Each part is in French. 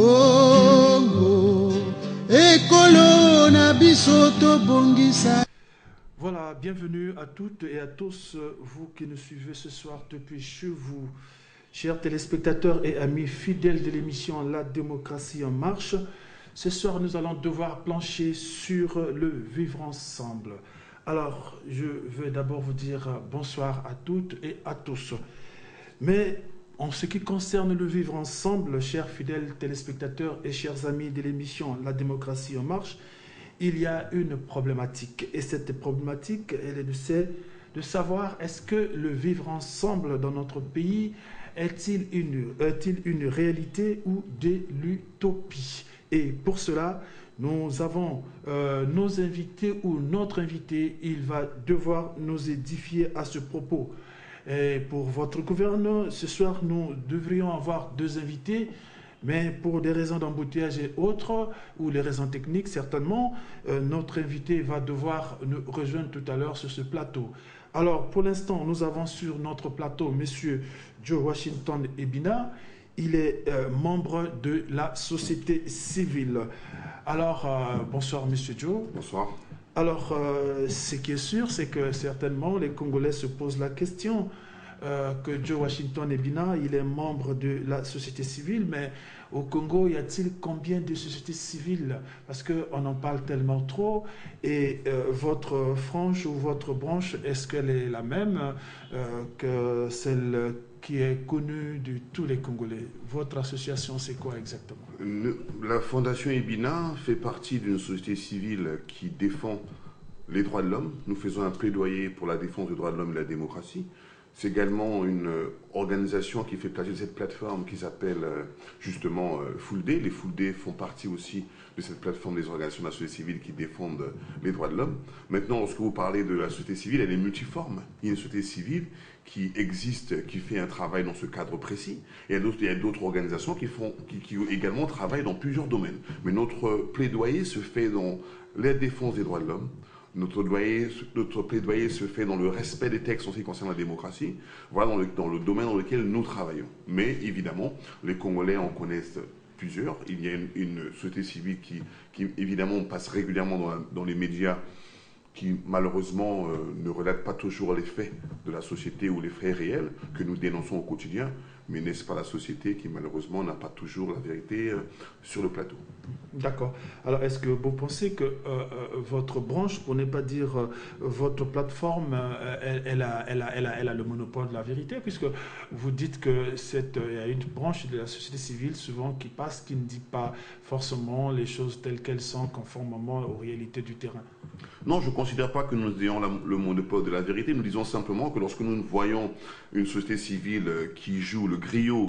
Congo, ekolo na biso tobongisa. Voilà, bienvenue à toutes et à tous, vous qui nous suivez ce soir depuis chez vous. Chers téléspectateurs et amis fidèles de l'émission La démocratie en marche, ce soir nous allons devoir plancher sur le vivre ensemble. Alors, je vais d'abord vous dire bonsoir à toutes et à tous. Mais en ce qui concerne le vivre ensemble, chers fidèles téléspectateurs et chers amis de l'émission La démocratie en marche, il y a une problématique. Et cette problématique, elle est de savoir est-ce que le vivre ensemble dans notre pays est-il une réalité ou de l'utopie? Et pour cela, nous avons nos invités ou notre invité, il va devoir nous édifier à ce propos. Et pour votre gouverneur, ce soir, nous devrions avoir deux invités, mais pour des raisons d'embouteillage et autres, ou les raisons techniques certainement, notre invité va devoir nous rejoindre tout à l'heure sur ce plateau. Alors, pour l'instant, nous avons sur notre plateau M. Joe Washington Ebina. Il est membre de la société civile. Alors, bonsoir M. Joe. Bonsoir. Alors, ce qui est sûr, c'est que certainement les Congolais se posent la question que Joe Washington Ebina, il est membre de la société civile, mais au Congo, y a-t-il combien de sociétés civiles? Parce qu'on en parle tellement trop. Et votre frange ou votre branche, est-ce qu'elle est la même que celle qui est connue de tous les Congolais? Votre association, c'est quoi exactement? La Fondation Ebina fait partie d'une société civile qui défend les droits de l'homme. Nous faisons un plaidoyer pour la défense des droits de l'homme et de la démocratie. C'est également une organisation qui fait partie de cette plateforme qui s'appelle justement Full Day. Les Full Day font partie aussi de cette plateforme des organisations de la société civile qui défendent les droits de l'homme. Maintenant, lorsque vous parlez de la société civile, elle est multiforme. Il y a une société civile qui existe, qui fait un travail dans ce cadre précis. Et il y a d'autres organisations qui également travaillent dans plusieurs domaines. Mais notre plaidoyer se fait dans la défense des droits de l'homme. Notre plaidoyer se fait dans le respect des textes en ce qui concerne la démocratie. Voilà dans le domaine dans lequel nous travaillons. Mais évidemment, les Congolais en connaissent plusieurs. Il y a une société civile qui évidemment passe régulièrement dans les médias, qui malheureusement ne relate pas toujours les faits de la société ou les faits réels que nous dénonçons au quotidien. Mais n'est-ce pas la société qui malheureusement n'a pas toujours la vérité sur le plateau? D'accord. Alors est-ce que vous pensez que votre branche, pour ne pas dire votre plateforme, elle a le monopole de la vérité, puisque vous dites que il y a une branche de la société civile souvent qui passe, qui ne dit pas forcément les choses telles qu'elles sont conformément aux réalités du terrain? Non, je ne considère pas que nous ayons le monopole de la vérité. Nous disons simplement que lorsque nous voyons une société civile qui joue le griot,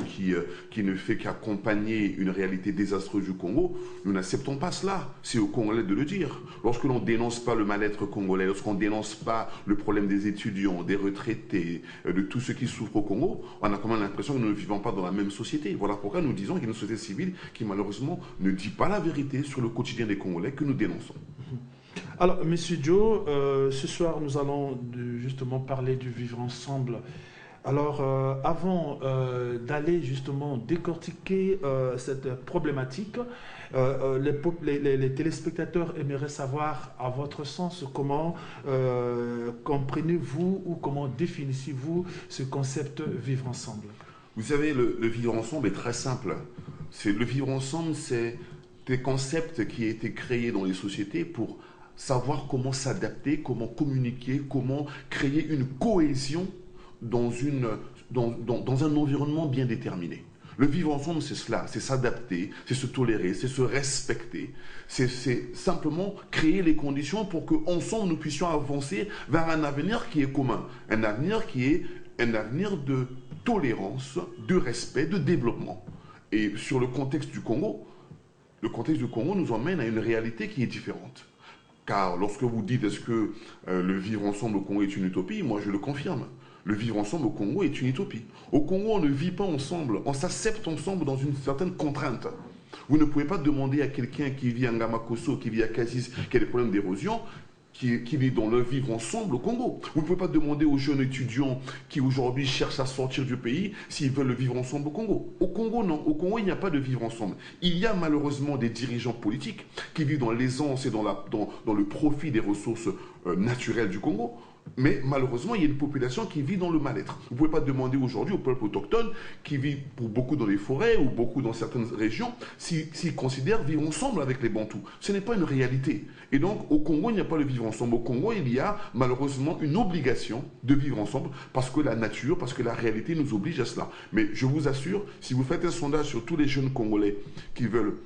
qui ne fait qu'accompagner une réalité désastreuse du Congo, nous n'acceptons pas cela. C'est aux Congolais de le dire. Lorsque l'on ne dénonce pas le mal-être congolais, lorsqu'on ne dénonce pas le problème des étudiants, des retraités, de tous ceux qui souffrent au Congo, on a quand même l'impression que nous ne vivons pas dans la même société. Voilà pourquoi nous disons qu'il y a une société civile qui malheureusement ne dit pas la vérité sur le quotidien des Congolais que nous dénonçons. Alors, Monsieur Joe, ce soir, nous allons justement parler du vivre ensemble. Alors, avant d'aller justement décortiquer cette problématique, les téléspectateurs aimeraient savoir, à votre sens, comment comprenez-vous ou comment définissez-vous ce concept vivre ensemble? Vous savez, le vivre ensemble est très simple. Le vivre ensemble, c'est des concepts qui ont été créés dans les sociétés pour savoir comment s'adapter, comment communiquer, comment créer une cohésion dans un environnement bien déterminé. Le vivre ensemble, c'est cela, c'est s'adapter, c'est se tolérer, c'est se respecter, c'est simplement créer les conditions pour qu'ensemble nous puissions avancer vers un avenir qui est commun, un avenir qui est un avenir de tolérance, de respect, de développement. Et sur le contexte du Congo nous emmène à une réalité qui est différente. Car lorsque vous dites est-ce que le vivre ensemble au Congo est une utopie, moi je le confirme. Le vivre ensemble au Congo est une utopie. Au Congo, on ne vit pas ensemble, on s'accepte ensemble dans une certaine contrainte. Vous ne pouvez pas demander à quelqu'un qui vit à Ngamakoso, qui vit à Cassis, qui a des problèmes d'érosion, qui vivent dans le vivre ensemble au Congo. Vous ne pouvez pas demander aux jeunes étudiants qui aujourd'hui cherchent à sortir du pays s'ils veulent le vivre ensemble au Congo. Au Congo, non. Au Congo, il n'y a pas de vivre ensemble. Il y a malheureusement des dirigeants politiques qui vivent dans l'aisance et dans le profit des ressources naturelles du Congo. Mais malheureusement, il y a une population qui vit dans le mal-être. Vous ne pouvez pas demander aujourd'hui au peuple autochtone, qui vit pour beaucoup dans les forêts ou beaucoup dans certaines régions, s'ils considèrent vivre ensemble avec les Bantous. Ce n'est pas une réalité. Et donc, au Congo, il n'y a pas le vivre ensemble. Au Congo, il y a malheureusement une obligation de vivre ensemble parce que la nature, parce que la réalité nous oblige à cela. Mais je vous assure, si vous faites un sondage sur tous les jeunes Congolais qui veulent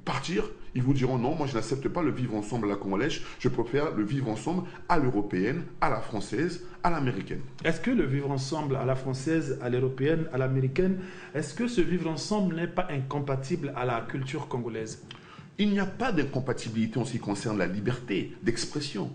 partir, ils vous diront non, moi je n'accepte pas le vivre ensemble à la congolaise, je préfère le vivre ensemble à l'européenne, à la française, à l'américaine. Est-ce que le vivre ensemble à la française, à l'européenne, à l'américaine, est-ce que ce vivre ensemble n'est pas incompatible à la culture congolaise? Il n'y a pas d'incompatibilité en ce qui concerne la liberté d'expression.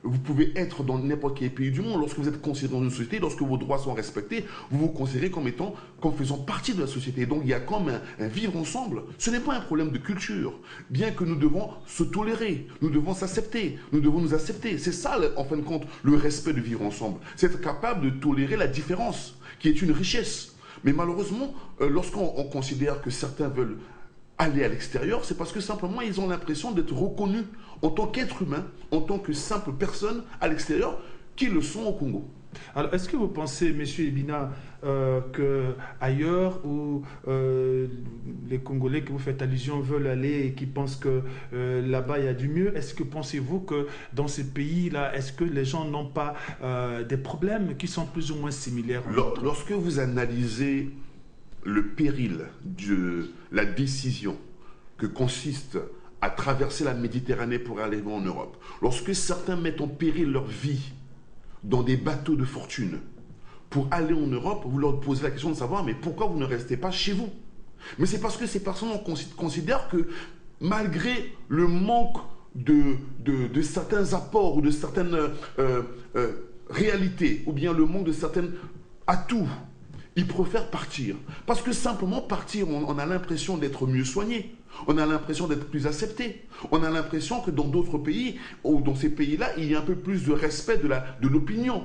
Vous pouvez être dans n'importe quel pays du monde. Lorsque vous êtes considéré dans une société, lorsque vos droits sont respectés, vous vous considérez comme faisant partie de la société. Donc il y a comme un vivre ensemble. Ce n'est pas un problème de culture. Bien que nous devons se tolérer, nous devons s'accepter, nous devons nous accepter. C'est ça, en fin de compte, le respect de vivre ensemble. C'est être capable de tolérer la différence, qui est une richesse. Mais malheureusement, lorsqu'on considère que certains veulent aller à l'extérieur, c'est parce que simplement ils ont l'impression d'être reconnus en tant qu'être humain, en tant que simple personne à l'extérieur, qu'ils le sont au Congo. Alors, est-ce que vous pensez, M. Ebina, qu'ailleurs où les Congolais que vous faites allusion veulent aller et qui pensent que là-bas il y a du mieux, est-ce que pensez-vous que dans ces pays-là, est-ce que les gens n'ont pas des problèmes qui sont plus ou moins similaires? Lorsque vous analysez le péril de la décision que consiste à traverser la Méditerranée pour arriver en Europe, lorsque certains mettent en péril leur vie dans des bateaux de fortune pour aller en Europe, vous leur posez la question de savoir mais pourquoi vous ne restez pas chez vous? Mais c'est parce que ces personnes considèrent que malgré le manque de certains apports ou de certaines réalités, ou bien le manque de certains atouts, ils préfèrent partir. Parce que simplement partir, on a l'impression d'être mieux soigné. On a l'impression d'être plus accepté. On a l'impression que dans d'autres pays, ou dans ces pays-là, il y a un peu plus de respect de l'opinion.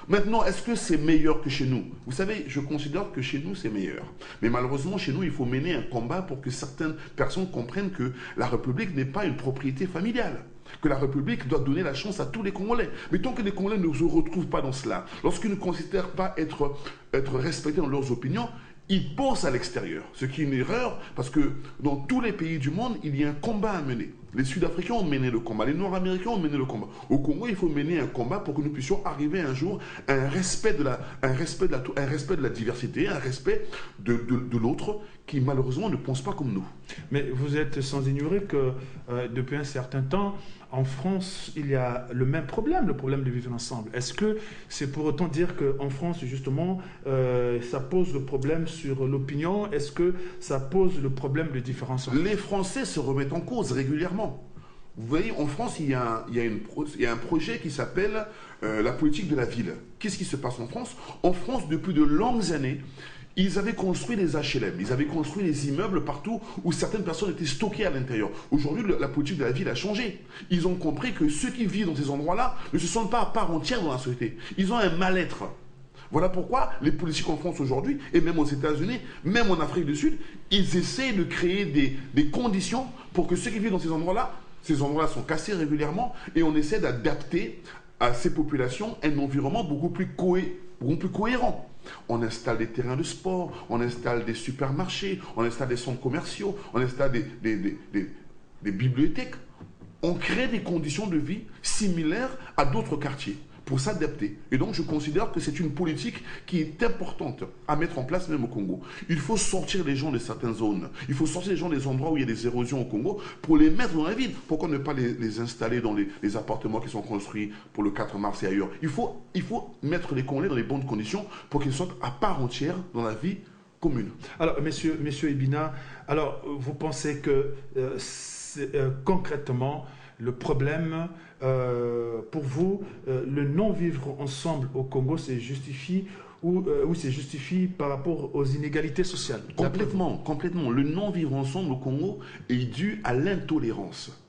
Maintenant, est-ce que c'est meilleur que chez nous? Vous savez, je considère que chez nous, c'est meilleur. Mais malheureusement, chez nous, il faut mener un combat pour que certaines personnes comprennent que la République n'est pas une propriété familiale. Que la République doit donner la chance à tous les Congolais. Mais tant que les Congolais ne se retrouvent pas dans cela, lorsqu'ils ne considèrent pas être respectés dans leurs opinions, ils pensent à l'extérieur. Ce qui est une erreur, parce que dans tous les pays du monde, il y a un combat à mener. Les Sud-Africains ont mené le combat, les Nord-Américains ont mené le combat. Au Congo, il faut mener un combat pour que nous puissions arriver un jour à un respect de la diversité, un respect de l'autre qui malheureusement ne pense pas comme nous. Mais vous êtes sans ignorer que depuis un certain temps, en France, il y a le même problème, le problème de vivre ensemble. Est-ce que c'est pour autant dire qu'en France, justement, ça pose le problème sur l'opinion? Est-ce que ça pose le problème de différence? Les Français se remettent en cause régulièrement. Vous voyez, en France, il y a un projet qui s'appelle la politique de la ville. Qu'est-ce qui se passe en France? En France, depuis de longues années, ils avaient construit des HLM, ils avaient construit des immeubles partout où certaines personnes étaient stockées à l'intérieur. Aujourd'hui, la politique de la ville a changé. Ils ont compris que ceux qui vivent dans ces endroits-là ne se sentent pas à part entière dans la société. Ils ont un mal-être. Voilà pourquoi les politiques en France aujourd'hui, et même aux États-Unis, même en Afrique du Sud, ils essaient de créer des conditions pour que ceux qui vivent dans ces endroits-là sont cassés régulièrement et on essaie d'adapter à ces populations un environnement beaucoup plus cohérent. On installe des terrains de sport, on installe des supermarchés, on installe des centres commerciaux, on installe des bibliothèques. On crée des conditions de vie similaires à d'autres quartiers pour s'adapter. Et donc, je considère que c'est une politique qui est importante à mettre en place même au Congo. Il faut sortir les gens de certaines zones. Il faut sortir les gens des endroits où il y a des érosions au Congo pour les mettre dans la ville. Pourquoi ne pas les installer dans les appartements qui sont construits pour le 4 mars et ailleurs? Il faut mettre les Congolais dans les bonnes conditions pour qu'ils soient à part entière dans la vie commune. Alors, monsieur Ebina, alors, vous pensez que concrètement, le problème, pour vous, le non-vivre ensemble au Congo, c'est justifié ou c'est justifié par rapport aux inégalités sociales? Complètement. Le non-vivre ensemble au Congo est dû à l'intolérance.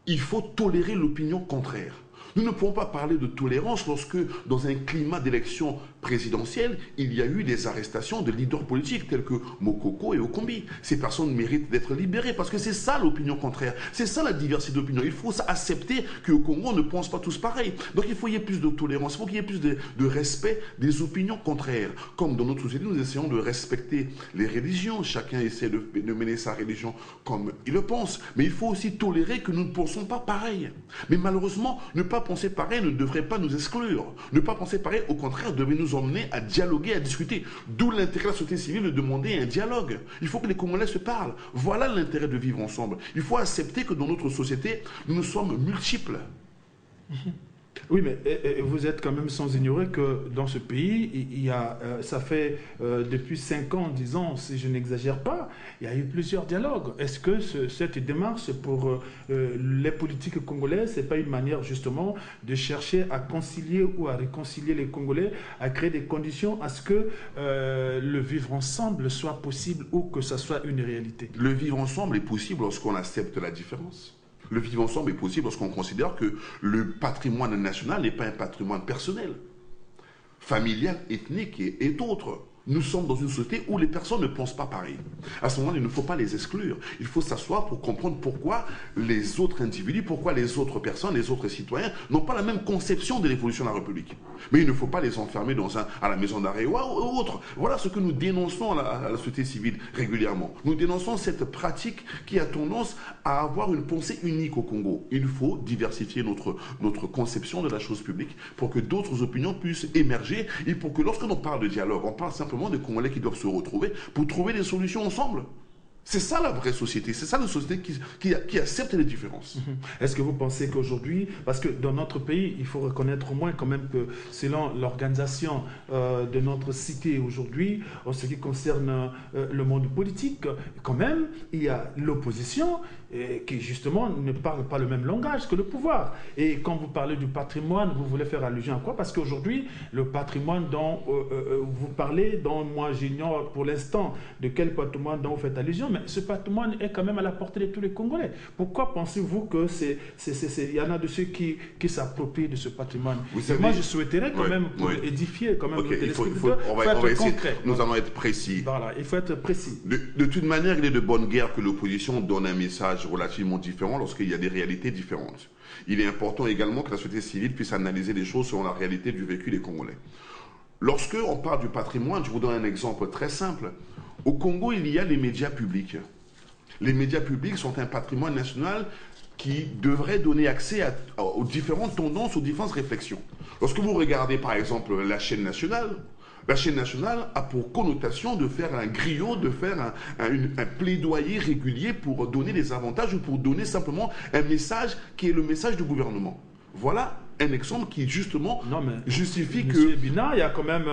il faut tolérer l'opinion contraire. Nous ne pouvons pas parler de tolérance lorsque, dans un climat d'élection présidentielle, il y a eu des arrestations de leaders politiques tels que Mokoko et Okombi. Ces personnes méritent d'être libérées parce que c'est ça l'opinion contraire. C'est ça la diversité d'opinion. Il faut accepter qu'au Congo, on ne pense pas tous pareil. Donc il faut qu'il y ait plus de tolérance, il faut qu'il y ait plus de respect des opinions contraires. Comme dans notre société, nous essayons de respecter les religions. Chacun essaie de mener sa religion comme il le pense. Mais il faut aussi tolérer que nous ne pensons pas pareil. Mais malheureusement, ne pas penser pareil ne devrait pas nous exclure. Ne pas penser pareil, au contraire, devrait nous emmener à dialoguer, à discuter. D'où l'intérêt de la société civile de demander un dialogue. Il faut que les Congolais se parlent. Voilà l'intérêt de vivre ensemble. Il faut accepter que dans notre société, nous sommes multiples. Oui, mais vous êtes quand même sans ignorer que dans ce pays, il y a, ça fait depuis 5 ans, 10 ans, si je n'exagère pas, il y a eu plusieurs dialogues. Est-ce que cette démarche pour les politiques congolais, ce n'est pas une manière justement de chercher à concilier ou à réconcilier les Congolais, à créer des conditions à ce que le vivre ensemble soit possible ou que ça soit une réalité? Le vivre ensemble est possible lorsqu'on accepte la différence. Le vivre ensemble est possible lorsqu'on considère que le patrimoine national n'est pas un patrimoine personnel, familial, ethnique et autres. Nous sommes dans une société où les personnes ne pensent pas pareil. À ce moment-là, il ne faut pas les exclure. Il faut s'asseoir pour comprendre pourquoi les autres individus, pourquoi les autres personnes, les autres citoyens n'ont pas la même conception de l'évolution de la République. Mais il ne faut pas les enfermer à la maison d'arrêt ou autre. Voilà ce que nous dénonçons à la société civile régulièrement. Nous dénonçons cette pratique qui a tendance à avoir une pensée unique au Congo. Il faut diversifier notre conception de la chose publique pour que d'autres opinions puissent émerger et pour que lorsque l'on parle de dialogue, on parle simplement des Congolais qui doivent se retrouver pour trouver des solutions ensemble. C'est ça la vraie société, c'est ça la société qui accepte les différences. Est-ce que vous pensez qu'aujourd'hui, parce que dans notre pays, il faut reconnaître au moins quand même que selon l'organisation de notre cité aujourd'hui, en ce qui concerne le monde politique, quand même, il y a l'opposition qui justement ne parle pas le même langage que le pouvoir. Et quand vous parlez du patrimoine, vous voulez faire allusion à quoi? Parce qu'aujourd'hui, le patrimoine dont vous parlez, dont moi j'ignore pour l'instant de quel patrimoine dont vous faites allusion, mais ce patrimoine est quand même à la portée de tous les Congolais. Pourquoi pensez-vous que il y en a de ceux qui s'approprient de ce patrimoine? Moi, je souhaiterais quand même pour édifier quand même le téléspectateur. On va essayer. Nous allons être précis. Voilà, il faut être précis. De toute manière, il est de bonne guerre que l'opposition donne un message relativement différent lorsqu'il y a des réalités différentes. Il est important également que la société civile puisse analyser les choses selon la réalité du vécu des Congolais. Lorsque on parle du patrimoine, je vous donne un exemple très simple. Au Congo, il y a les médias publics. Les médias publics sont un patrimoine national qui devrait donner accès aux différentes tendances, aux différentes réflexions. Lorsque vous regardez par exemple la chaîne nationale a pour connotation de faire un griot, de faire un plaidoyer régulier pour donner des avantages ou pour donner simplement un message qui est le message du gouvernement. Voilà un exemple qui justement justifie que... Monsieur Bina, il y a quand même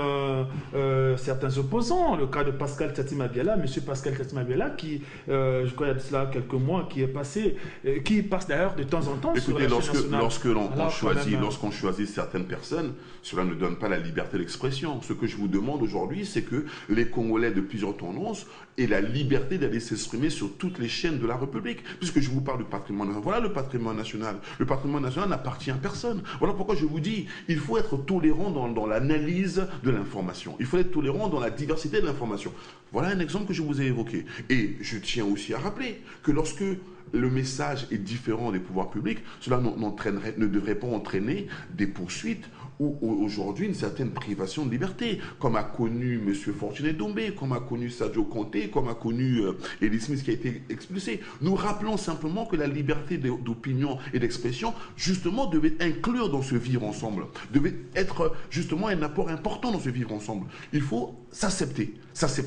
certains opposants. Le cas de Pascal Tati-Mabiala, monsieur Pascal Tati-Mabiala, qui, je crois il y a de cela quelques mois, qui est passé, qui passe d'ailleurs de temps en temps sur la chaîne nationale. Lorsqu'on choisit certaines personnes, cela ne donne pas la liberté d'expression. Ce que je vous demande aujourd'hui, c'est que les Congolais de plusieurs tendances aient la liberté d'aller s'exprimer sur toutes les chaînes de la République. Puisque je vous parle du patrimoine national. Voilà le patrimoine national. Le patrimoine national n'appartient à personne. Voilà pourquoi je vous dis, il faut être tolérant dans l'analyse de l'information. Il faut être tolérant dans la diversité de l'information. Voilà un exemple que je vous ai évoqué. Et je tiens aussi à rappeler que lorsque le message est différent des pouvoirs publics, cela ne devrait pas entraîner des poursuites ou aujourd'hui une certaine privation de liberté, comme a connu M. Fortuné Dombé, comme a connu Sadio Conté, comme a connu Elie Smith qui a été expulsé. Nous rappelons simplement que la liberté d'opinion et d'expression, justement, devait inclure dans ce vivre ensemble, devait être justement un apport important dans ce vivre ensemble. Il faut s'accepter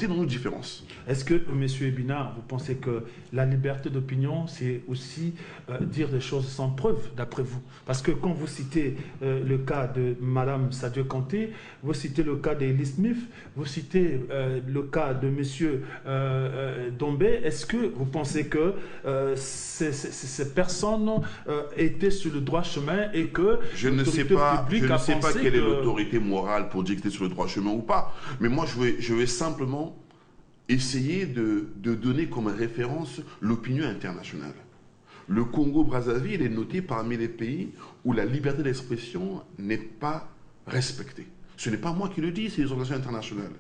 dans nos différences. Est-ce que, M. Ebina, vous pensez que la liberté d'opinion, c'est aussi dire des choses sans preuve, d'après vous? Parce que quand vous citez le cas de Mme Sadio Kanté, vous citez le cas d'Elie Smith, vous citez le cas de M. Dombé, est-ce que vous pensez que ces personnes étaient sur le droit chemin et que je ne sais pas quelle est l'autorité morale pour dire que c'était sur le droit chemin ou pas, mais moi je vais simplement essayer de donner comme référence l'opinion internationale. Le Congo-Brazzaville est noté parmi les pays où la liberté d'expression n'est pas respectée. Ce n'est pas moi qui le dis, c'est les organisations internationales.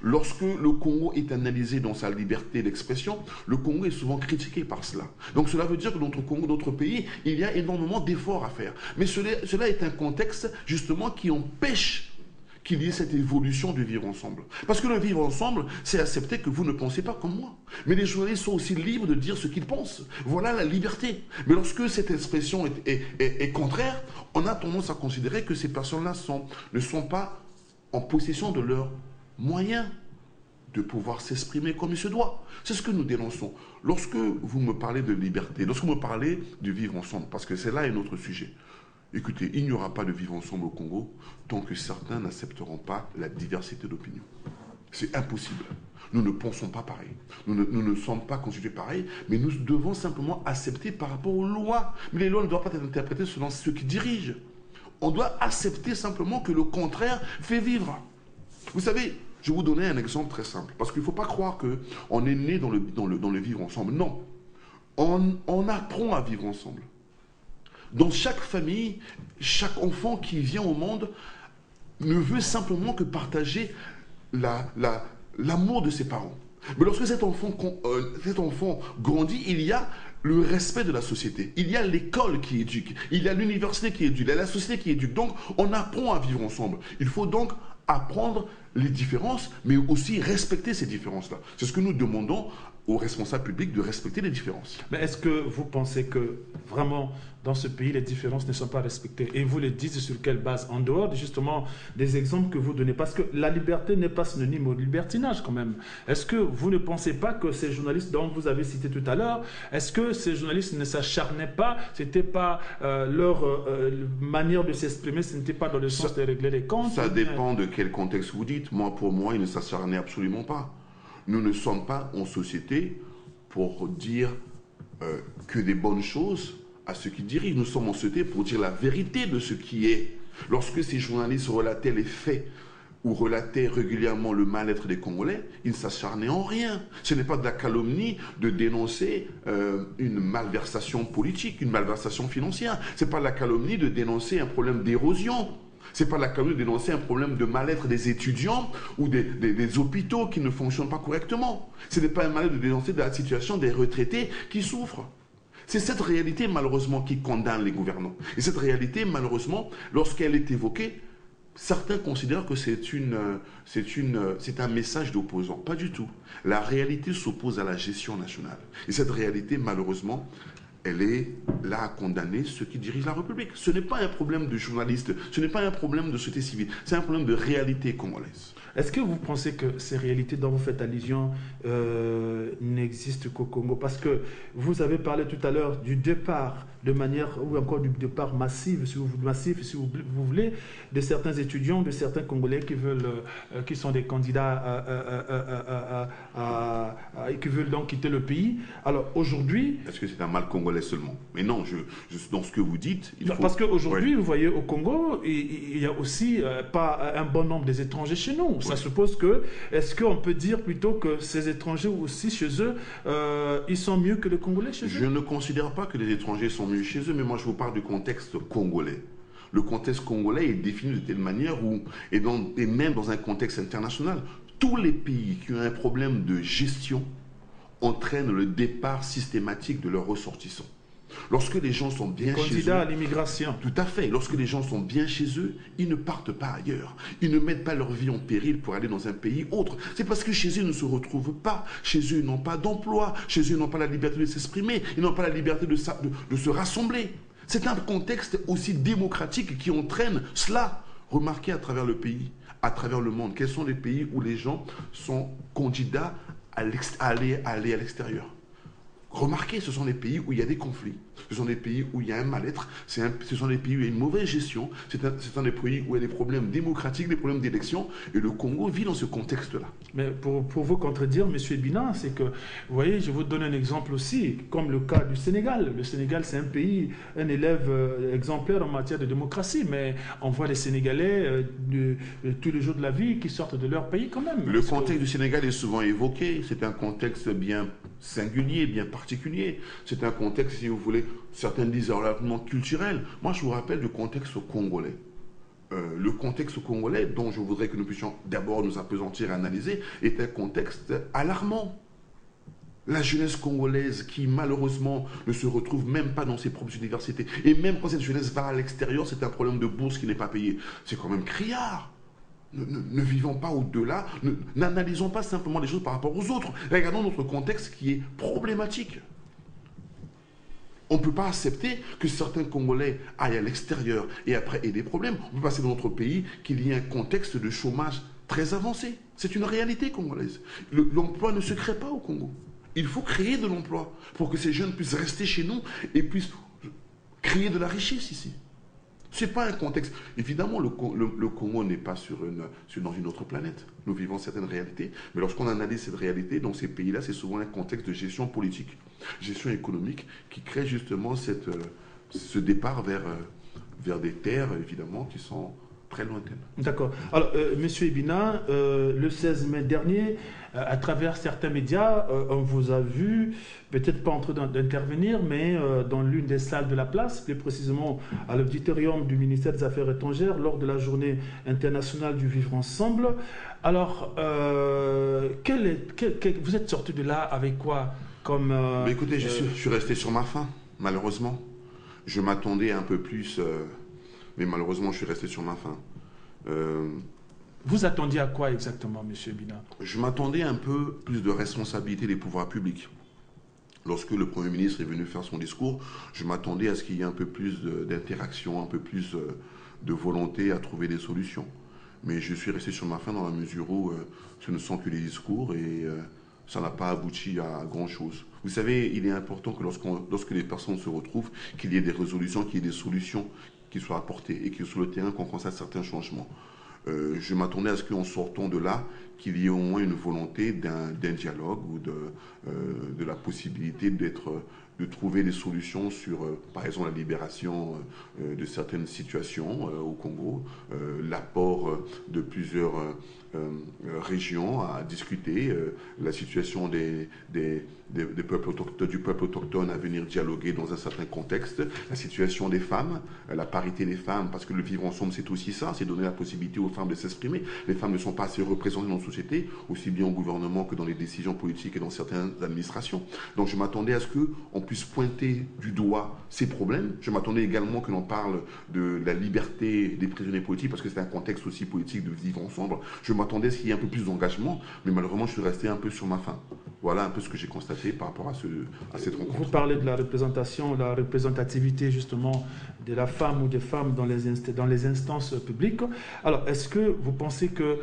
Lorsque le Congo est analysé dans sa liberté d'expression, le Congo est souvent critiqué par cela. Donc cela veut dire que dans notre Congo, d'autres pays, il y a énormément d'efforts à faire. Mais cela est un contexte justement qui empêche qu'il y ait cette évolution du vivre ensemble. Parce que le vivre ensemble, c'est accepter que vous ne pensez pas comme moi. Mais les journalistes sont aussi libres de dire ce qu'ils pensent. Voilà la liberté. Mais lorsque cette expression est contraire, on a tendance à considérer que ces personnes-là ne sont pas en possession de leurs moyens de pouvoir s'exprimer comme il se doit. C'est ce que nous dénonçons. Lorsque vous me parlez de liberté, lorsque vous me parlez du vivre ensemble, parce que c'est là un autre sujet, écoutez, il n'y aura pas de vivre ensemble au Congo tant que certains n'accepteront pas la diversité d'opinion. C'est impossible. Nous ne pensons pas pareil. Nous ne sommes pas constitués pareil, mais nous devons simplement accepter par rapport aux lois. Mais les lois ne doivent pas être interprétées selon ceux qui dirigent. On doit accepter simplement que le contraire fait vivre. Vous savez, je vais vous donner un exemple très simple, parce qu'il ne faut pas croire qu'on est né dans le vivre ensemble. Non, on apprend à vivre ensemble. Dans chaque famille, chaque enfant qui vient au monde ne veut simplement que partager l'amour de ses parents. Mais lorsque cet enfant grandit, il y a le respect de la société. Il y a l'école qui éduque. Il y a l'université qui éduque. Il y a la société qui éduque. Donc, on apprend à vivre ensemble. Il faut donc apprendre les différences, mais aussi respecter ces différences-là. C'est ce que nous demandons aux responsables publics, de respecter les différences. Mais est-ce que vous pensez que vraiment dans ce pays les différences ne sont pas respectées? Et vous le dites sur quelle base? En dehors justement des exemples que vous donnez, parce que la liberté n'est pas synonyme au libertinage quand même. Est-ce que vous ne pensez pas que ces journalistes dont vous avez cité tout à l'heure, est-ce que ces journalistes ne s'acharnaient pas, c'était pas leur manière de s'exprimer, ce n'était pas dans le sens de régler les comptes? Ça dépend de quel contexte vous dites. Moi, pour moi, ils ne s'acharnaient absolument pas. Nous ne sommes pas en société pour dire que des bonnes choses à ceux qui dirigent. Nous sommes en société pour dire la vérité de ce qui est. Lorsque ces journalistes relataient les faits ou relataient régulièrement le mal-être des Congolais, ils ne s'acharnaient en rien. Ce n'est pas de la calomnie de dénoncer une malversation politique, une malversation financière. Ce n'est pas de la calomnie de dénoncer un problème d'érosion. Ce n'est pas la calomnie de dénoncer un problème de mal-être des étudiants ou des hôpitaux qui ne fonctionnent pas correctement. Ce n'est pas un mal-être de dénoncer de la situation des retraités qui souffrent. C'est cette réalité, malheureusement, qui condamne les gouvernants. Et cette réalité, malheureusement, lorsqu'elle est évoquée, certains considèrent que c'est un message d'opposant. Pas du tout. La réalité s'oppose à la gestion nationale. Et cette réalité, malheureusement, elle est là à condamner ceux qui dirigent la République. Ce n'est pas un problème de journalistes, ce n'est pas un problème de société civile, c'est un problème de réalité congolaise. Est-ce que vous pensez que ces réalités dont vous faites allusion n'existent qu'au Congo? Parce que vous avez parlé tout à l'heure du départ de manière, ou encore du départ massif, si vous voulez, de certains étudiants, de certains Congolais qui sont des candidats qui veulent donc quitter le pays. Alors aujourd'hui... Est-ce que c'est un mal congolais seulement? Mais non, dans ce que vous dites... Parce qu'aujourd'hui, vous voyez, au Congo, il y a aussi pas un bon nombre des étrangers chez nous. Ça suppose que... Est-ce qu'on peut dire plutôt que ces étrangers aussi chez eux, ils sont mieux que les Congolais chez eux? Je ne considère pas que les étrangers sont mieux chez eux, mais moi je vous parle du contexte congolais. Le contexte congolais est défini de telle manière et même dans un contexte international, tous les pays qui ont un problème de gestion entraînent le départ systématique de leurs ressortissants. Lorsque les gens sont bien chez eux... Candidats à l'immigration. Tout à fait. Lorsque les gens sont bien chez eux, ils ne partent pas ailleurs. Ils ne mettent pas leur vie en péril pour aller dans un pays autre. C'est parce que chez eux, ils ne se retrouvent pas. Chez eux, ils n'ont pas d'emploi. Chez eux, ils n'ont pas la liberté de s'exprimer. Ils n'ont pas la liberté de se rassembler. C'est un contexte aussi démocratique qui entraîne cela. Remarquez à travers le pays, à travers le monde, quels sont les pays où les gens sont candidats à aller à l'extérieur. Remarquez, ce sont les pays où il y a des conflits, ce sont des pays où il y a un mal-être, ce sont des pays où il y a une mauvaise gestion, c'est un des pays où il y a des problèmes démocratiques, des problèmes d'élection, et le Congo vit dans ce contexte-là. Mais pour vous contredire, M. Ebina, c'est que, vous voyez, je vous donne un exemple aussi, comme le cas du Sénégal. Le Sénégal, c'est un pays, un élève exemplaire en matière de démocratie, mais on voit les Sénégalais tous les jours de la vie qui sortent de leur pays quand même. Le contexte du Sénégal est souvent évoqué, c'est un contexte bien singulier, bien particulier. C'est un contexte, si vous voulez, certains disent relativement culturel. Moi, je vous rappelle du contexte congolais. Le contexte congolais, dont je voudrais que nous puissions d'abord nous appesantir et analyser, est un contexte alarmant. La jeunesse congolaise qui malheureusement ne se retrouve même pas dans ses propres universités. Et même quand cette jeunesse va à l'extérieur, c'est un problème de bourse qui n'est pas payé. C'est quand même criard. Ne vivons pas au-delà, n'analysons pas simplement les choses par rapport aux autres. Regardons notre contexte qui est problématique. On ne peut pas accepter que certains Congolais aillent à l'extérieur et après aient des problèmes. On peut passer dans notre pays qu'il y ait un contexte de chômage très avancé. C'est une réalité congolaise. L'emploi ne se crée pas au Congo. Il faut créer de l'emploi pour que ces jeunes puissent rester chez nous et puissent créer de la richesse ici. Ce n'est pas un contexte. Évidemment, le Congo n'est pas dans une autre planète. Nous vivons certaines réalités. Mais lorsqu'on analyse cette réalité, dans ces pays-là, c'est souvent un contexte de gestion politique, gestion économique, qui crée justement ce départ vers des terres, évidemment, qui sont très lointaines. D'accord. Alors, Monsieur Ebina, le 16 mai dernier, à travers certains médias, on vous a vu, peut-être pas en train d'intervenir, mais dans l'une des salles de la place, plus précisément à l'auditorium du ministère des Affaires étrangères, lors de la journée internationale du vivre ensemble. Alors, vous êtes sorti de là avec quoi comme, mais écoutez, je suis resté sur ma faim, malheureusement. Je m'attendais un peu plus... mais malheureusement, je suis resté sur ma faim. Vous attendiez à quoi exactement, M. Ebina? Je m'attendais un peu plus de responsabilité des pouvoirs publics. Lorsque le Premier ministre est venu faire son discours, je m'attendais à ce qu'il y ait un peu plus d'interaction, un peu plus de volonté à trouver des solutions. Mais je suis resté sur ma faim dans la mesure où ce ne sont que des discours et ça n'a pas abouti à grand-chose. Vous savez, il est important que lorsque les personnes se retrouvent, qu'il y ait des résolutions, qu'il y ait des solutions qui soient apportées et que sur le terrain, qu'on constate certains changements. Je m'attendais à ce qu'en sortant de là, qu'il y ait au moins une volonté d'un dialogue ou de la possibilité de trouver des solutions sur, par exemple, la libération de certaines situations au Congo, l'apport de plusieurs régions à discuter, la situation du peuple autochtone à venir dialoguer dans un certain contexte, la situation des femmes, la parité des femmes, parce que le vivre ensemble, c'est aussi ça, c'est donner la possibilité aux femmes de s'exprimer. Les femmes ne sont pas assez représentées dans la société, aussi bien au gouvernement que dans les décisions politiques et dans certaines administrations. Donc je m'attendais à ce qu'on puisse pointer du doigt ces problèmes. Je m'attendais également que l'on parle de la liberté des prisonniers politiques, parce que c'est un contexte aussi politique de vivre ensemble. Je m'attendais à ce qu'il y ait un peu plus d'engagement, mais malheureusement, je suis resté un peu sur ma faim. Voilà un peu ce que j'ai constaté par rapport à cette rencontre. Vous parlez de la représentation, la représentativité justement de la femme ou des femmes dans les instances publiques. Alors, est-ce que vous pensez que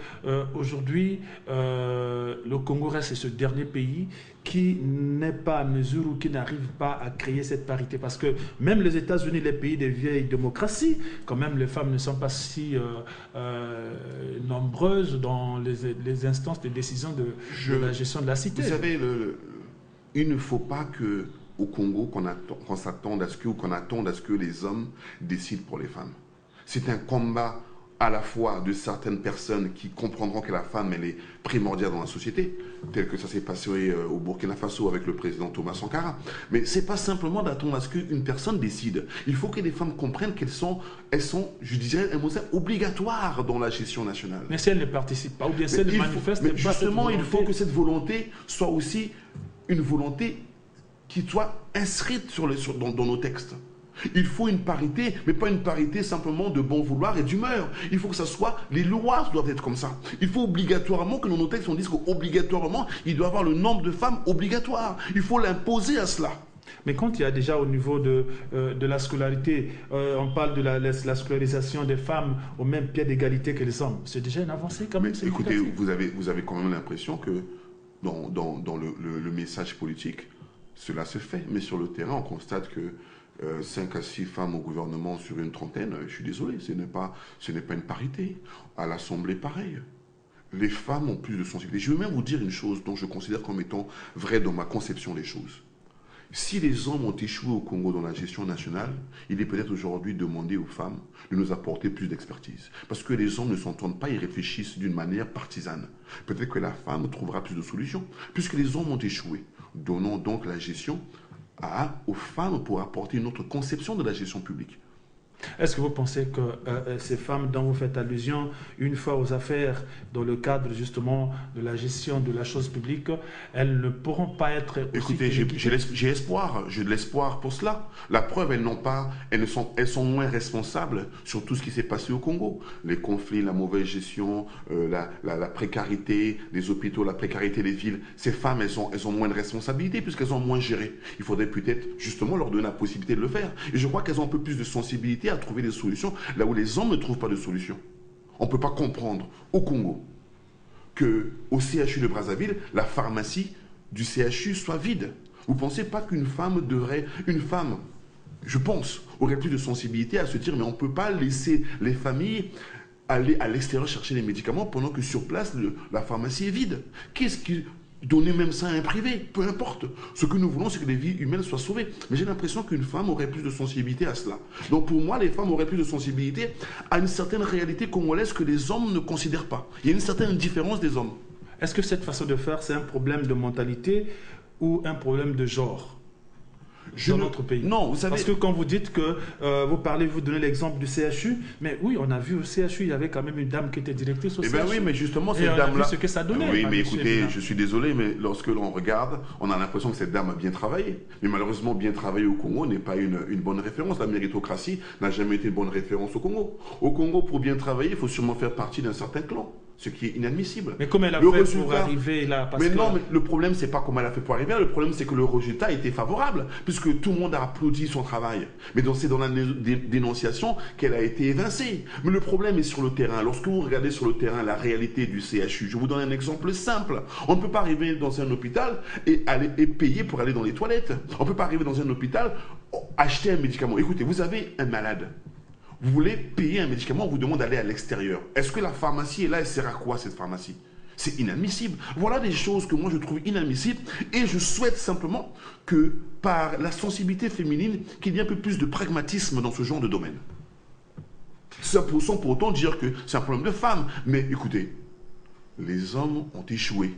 aujourd'hui, le Congo reste ce dernier pays qui n'est pas à mesure ou qui n'arrive pas à créer cette parité? Parce que même les États-Unis, les pays des vieilles démocraties, quand même, les femmes ne sont pas si nombreuses dans les instances de décision de la gestion de la cité. Vous savez, il ne faut pas qu'au Congo, qu'on s'attende à ce qu'on attende à ce que les hommes décident pour les femmes. C'est un combat à la fois de certaines personnes qui comprendront que la femme, elle est primordiale dans la société, tel que ça s'est passé au Burkina Faso avec le président Thomas Sankara. Mais ce n'est pas simplement d'attendre à ce qu'une personne décide. Il faut que les femmes comprennent qu'elles sont, je dirais, un mot simple, obligatoires dans la gestion nationale. Mais si elles ne participent pas, ou bien si elles ne manifestent pas cette volonté. Justement, il faut que cette volonté soit aussi une volonté qui soit inscrite dans nos textes. Il faut une parité, mais pas une parité simplement de bon vouloir et d'humeur. Il faut que ça soit, les lois doivent être comme ça. Il faut obligatoirement que dans nos textes, on dise qu'obligatoirement, il doit y avoir le nombre de femmes obligatoire. Il faut l'imposer à cela. Mais quand il y a déjà au niveau de la scolarité, on parle de la scolarisation des femmes au même pied d'égalité que les hommes, c'est déjà une avancée quand même. Écoutez, vous avez quand même l'impression que dans le message politique, cela se fait. Mais sur le terrain, on constate que 5 à 6 femmes au gouvernement sur une trentaine, je suis désolé, ce n'est pas une parité. À l'Assemblée, pareil. Les femmes ont plus de sensibilité. Je veux même vous dire une chose dont je considère comme étant vraie dans ma conception des choses. Si les hommes ont échoué au Congo dans la gestion nationale, il est peut-être aujourd'hui demandé aux femmes de nous apporter plus d'expertise. Parce que les hommes ne s'entendent pas, ils réfléchissent d'une manière partisane. Peut-être que la femme trouvera plus de solutions. Puisque les hommes ont échoué, donnons donc la gestion aux femmes pour apporter une autre conception de la gestion publique. Est-ce que vous pensez que ces femmes dont vous faites allusion, une fois aux affaires, dans le cadre justement de la gestion de la chose publique, elles ne pourront pas être... Écoutez, j'ai espoir, j'ai de l'espoir pour cela. La preuve, elles sont moins responsables sur tout ce qui s'est passé au Congo. Les conflits, la mauvaise gestion, la précarité des hôpitaux, la précarité des villes. Ces femmes, elles ont moins de responsabilités puisqu'elles ont moins géré. Il faudrait peut-être justement leur donner la possibilité de le faire. Et je crois qu'elles ont un peu plus de sensibilité à trouver des solutions là où les hommes ne trouvent pas de solution. On ne peut pas comprendre au Congo qu'au CHU de Brazzaville, la pharmacie du CHU soit vide. Vous ne pensez pas qu'une femme, je pense, aurait plus de sensibilité à se dire mais on ne peut pas laisser les familles aller à l'extérieur chercher les médicaments pendant que sur place, la pharmacie est vide. Qu'est-ce qui... Donner même ça à un privé, peu importe. Ce que nous voulons, c'est que les vies humaines soient sauvées. Mais j'ai l'impression qu'une femme aurait plus de sensibilité à cela. Donc pour moi, les femmes auraient plus de sensibilité à une certaine réalité congolaise que les hommes ne considèrent pas. Il y a une certaine différence des hommes. Est-ce que cette façon de faire, c'est un problème de mentalité ou un problème de genre dans notre pays? Non, vous savez... Parce que quand vous dites que vous donnez l'exemple du CHU, mais oui, on a vu au CHU, il y avait quand même une dame qui était directrice au CHU. Eh bien oui, mais justement, cette dame-là... dame-là... on a vu ce que ça donnait. Oui, mais écoutez, je suis désolé, mais lorsque l'on regarde, on a l'impression que cette dame a bien travaillé. Mais malheureusement, bien travailler au Congo n'est pas une bonne référence. La méritocratie n'a jamais été une bonne référence au Congo. Au Congo, pour bien travailler, il faut sûrement faire partie d'un certain clan. Ce qui est inadmissible. Mais comment elle a fait pour arriver là? Mais le problème, c'est pas comment elle a fait pour arriver là. Le problème, c'est que le résultat était favorable, puisque tout le monde a applaudi son travail. Mais c'est dans la dénonciation qu'elle a été évincée. Mais le problème est sur le terrain. Lorsque vous regardez sur le terrain la réalité du CHU, je vous donne un exemple simple. On ne peut pas arriver dans un hôpital et payer pour aller dans les toilettes. On ne peut pas arriver dans un hôpital, acheter un médicament. Écoutez, vous avez un malade. Vous voulez payer un médicament, on vous demande d'aller à l'extérieur. Est-ce que la pharmacie est là, elle sert à quoi cette pharmacie? C'est inadmissible. Voilà des choses que moi je trouve inadmissibles et je souhaite simplement que par la sensibilité féminine, qu'il y ait un peu plus de pragmatisme dans ce genre de domaine. Sans pour autant dire que c'est un problème de femmes. Mais écoutez, les hommes ont échoué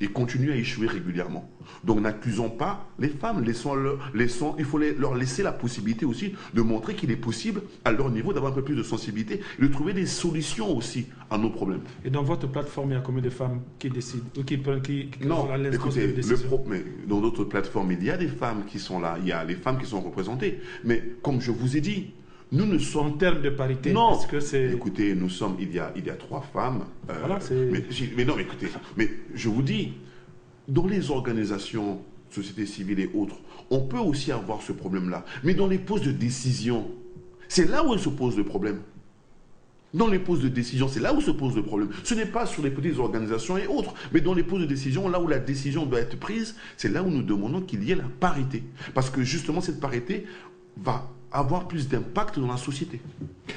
et continuent à échouer régulièrement. Donc n'accusons pas les femmes, il faut leur laisser la possibilité aussi de montrer qu'il est possible à leur niveau d'avoir un peu plus de sensibilité et de trouver des solutions aussi à nos problèmes. Et dans votre plateforme, il y a combien de femmes qui décident ou qui non, écoutez, mais dans d'autres plateformes, il y a des femmes qui sont là, il y a les femmes qui sont représentées. Mais comme je vous ai dit, nous ne sommes... En termes de parité, non. parce que c'est... Écoutez, il y a 3 femmes. Voilà, mais non, écoutez, mais je vous dis, dans les organisations, sociétés civiles et autres, on peut aussi avoir ce problème-là. Mais dans les postes de décision, c'est là où se pose le problème. Dans les postes de décision, c'est là où se pose le problème. Ce n'est pas sur les petites organisations et autres, mais dans les postes de décision, là où la décision doit être prise, c'est là où nous demandons qu'il y ait la parité. Parce que justement, cette parité va avoir plus d'impact dans la société.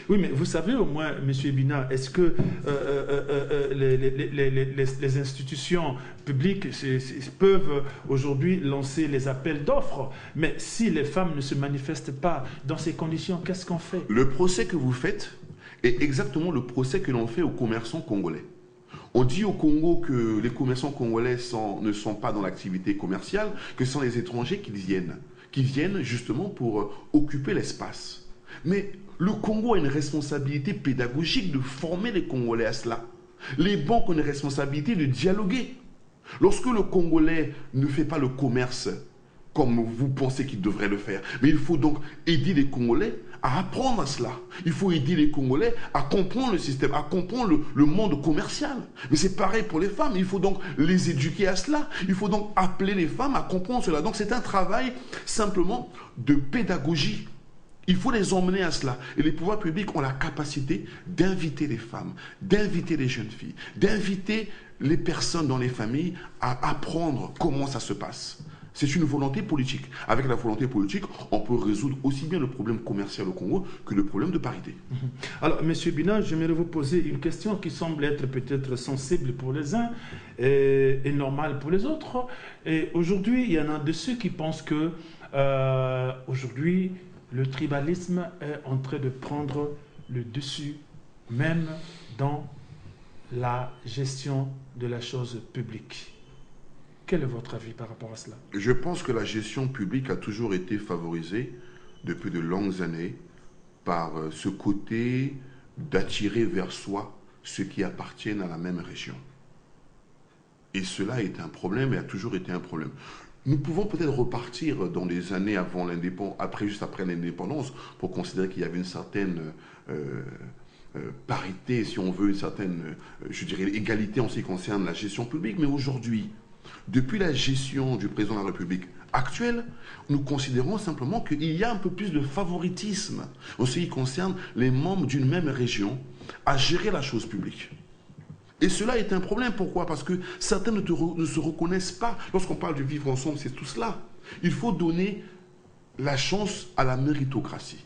Oui, mais vous savez au moins, M. Ebina, est-ce que les institutions publiques peuvent aujourd'hui lancer les appels d'offres, mais si les femmes ne se manifestent pas dans ces conditions, qu'est-ce qu'on fait? Le procès que vous faites est exactement le procès que l'on fait aux commerçants congolais. On dit au Congo que les commerçants congolais ne sont pas dans l'activité commerciale, que ce sont les étrangers qui viennent justement pour occuper l'espace. Mais le Congo a une responsabilité pédagogique de former les Congolais à cela. Les banques ont une responsabilité de dialoguer. Lorsque le Congolais ne fait pas le commerce comme vous pensez qu'il devrait le faire, mais il faut donc aider les Congolais à apprendre à cela. Il faut aider les Congolais à comprendre le système, à comprendre le monde commercial. Mais c'est pareil pour les femmes. Il faut donc les éduquer à cela. Il faut donc appeler les femmes à comprendre cela. Donc c'est un travail simplement de pédagogie. Il faut les emmener à cela. Et les pouvoirs publics ont la capacité d'inviter les femmes, d'inviter les jeunes filles, d'inviter les personnes dans les familles à apprendre comment ça se passe. C'est une volonté politique. Avec la volonté politique, on peut résoudre aussi bien le problème commercial au Congo que le problème de parité. Alors, M. Bina, j'aimerais vous poser une question qui semble être peut-être sensible pour les uns et normale pour les autres. Et aujourd'hui, il y en a de ceux qui pensent que aujourd'hui, le tribalisme est en train de prendre le dessus, même dans la gestion de la chose publique. Quel est votre avis par rapport à cela? Je pense que la gestion publique a toujours été favorisée depuis de longues années par ce côté d'attirer vers soi ceux qui appartiennent à la même région. Et cela est un problème et a toujours été un problème. Nous pouvons peut-être repartir dans les années avant l'indépendance, juste après l'indépendance, pour considérer qu'il y avait une certaine parité, si on veut, une certaine, je dirais, égalité en ce qui concerne la gestion publique. Mais aujourd'hui, depuis la gestion du président de la République actuelle, nous considérons simplement qu'il y a un peu plus de favoritisme en ce qui concerne les membres d'une même région à gérer la chose publique. Et cela est un problème. Pourquoi? Parce que certains ne se reconnaissent pas. Lorsqu'on parle de vivre ensemble, c'est tout cela. Il faut donner la chance à la méritocratie.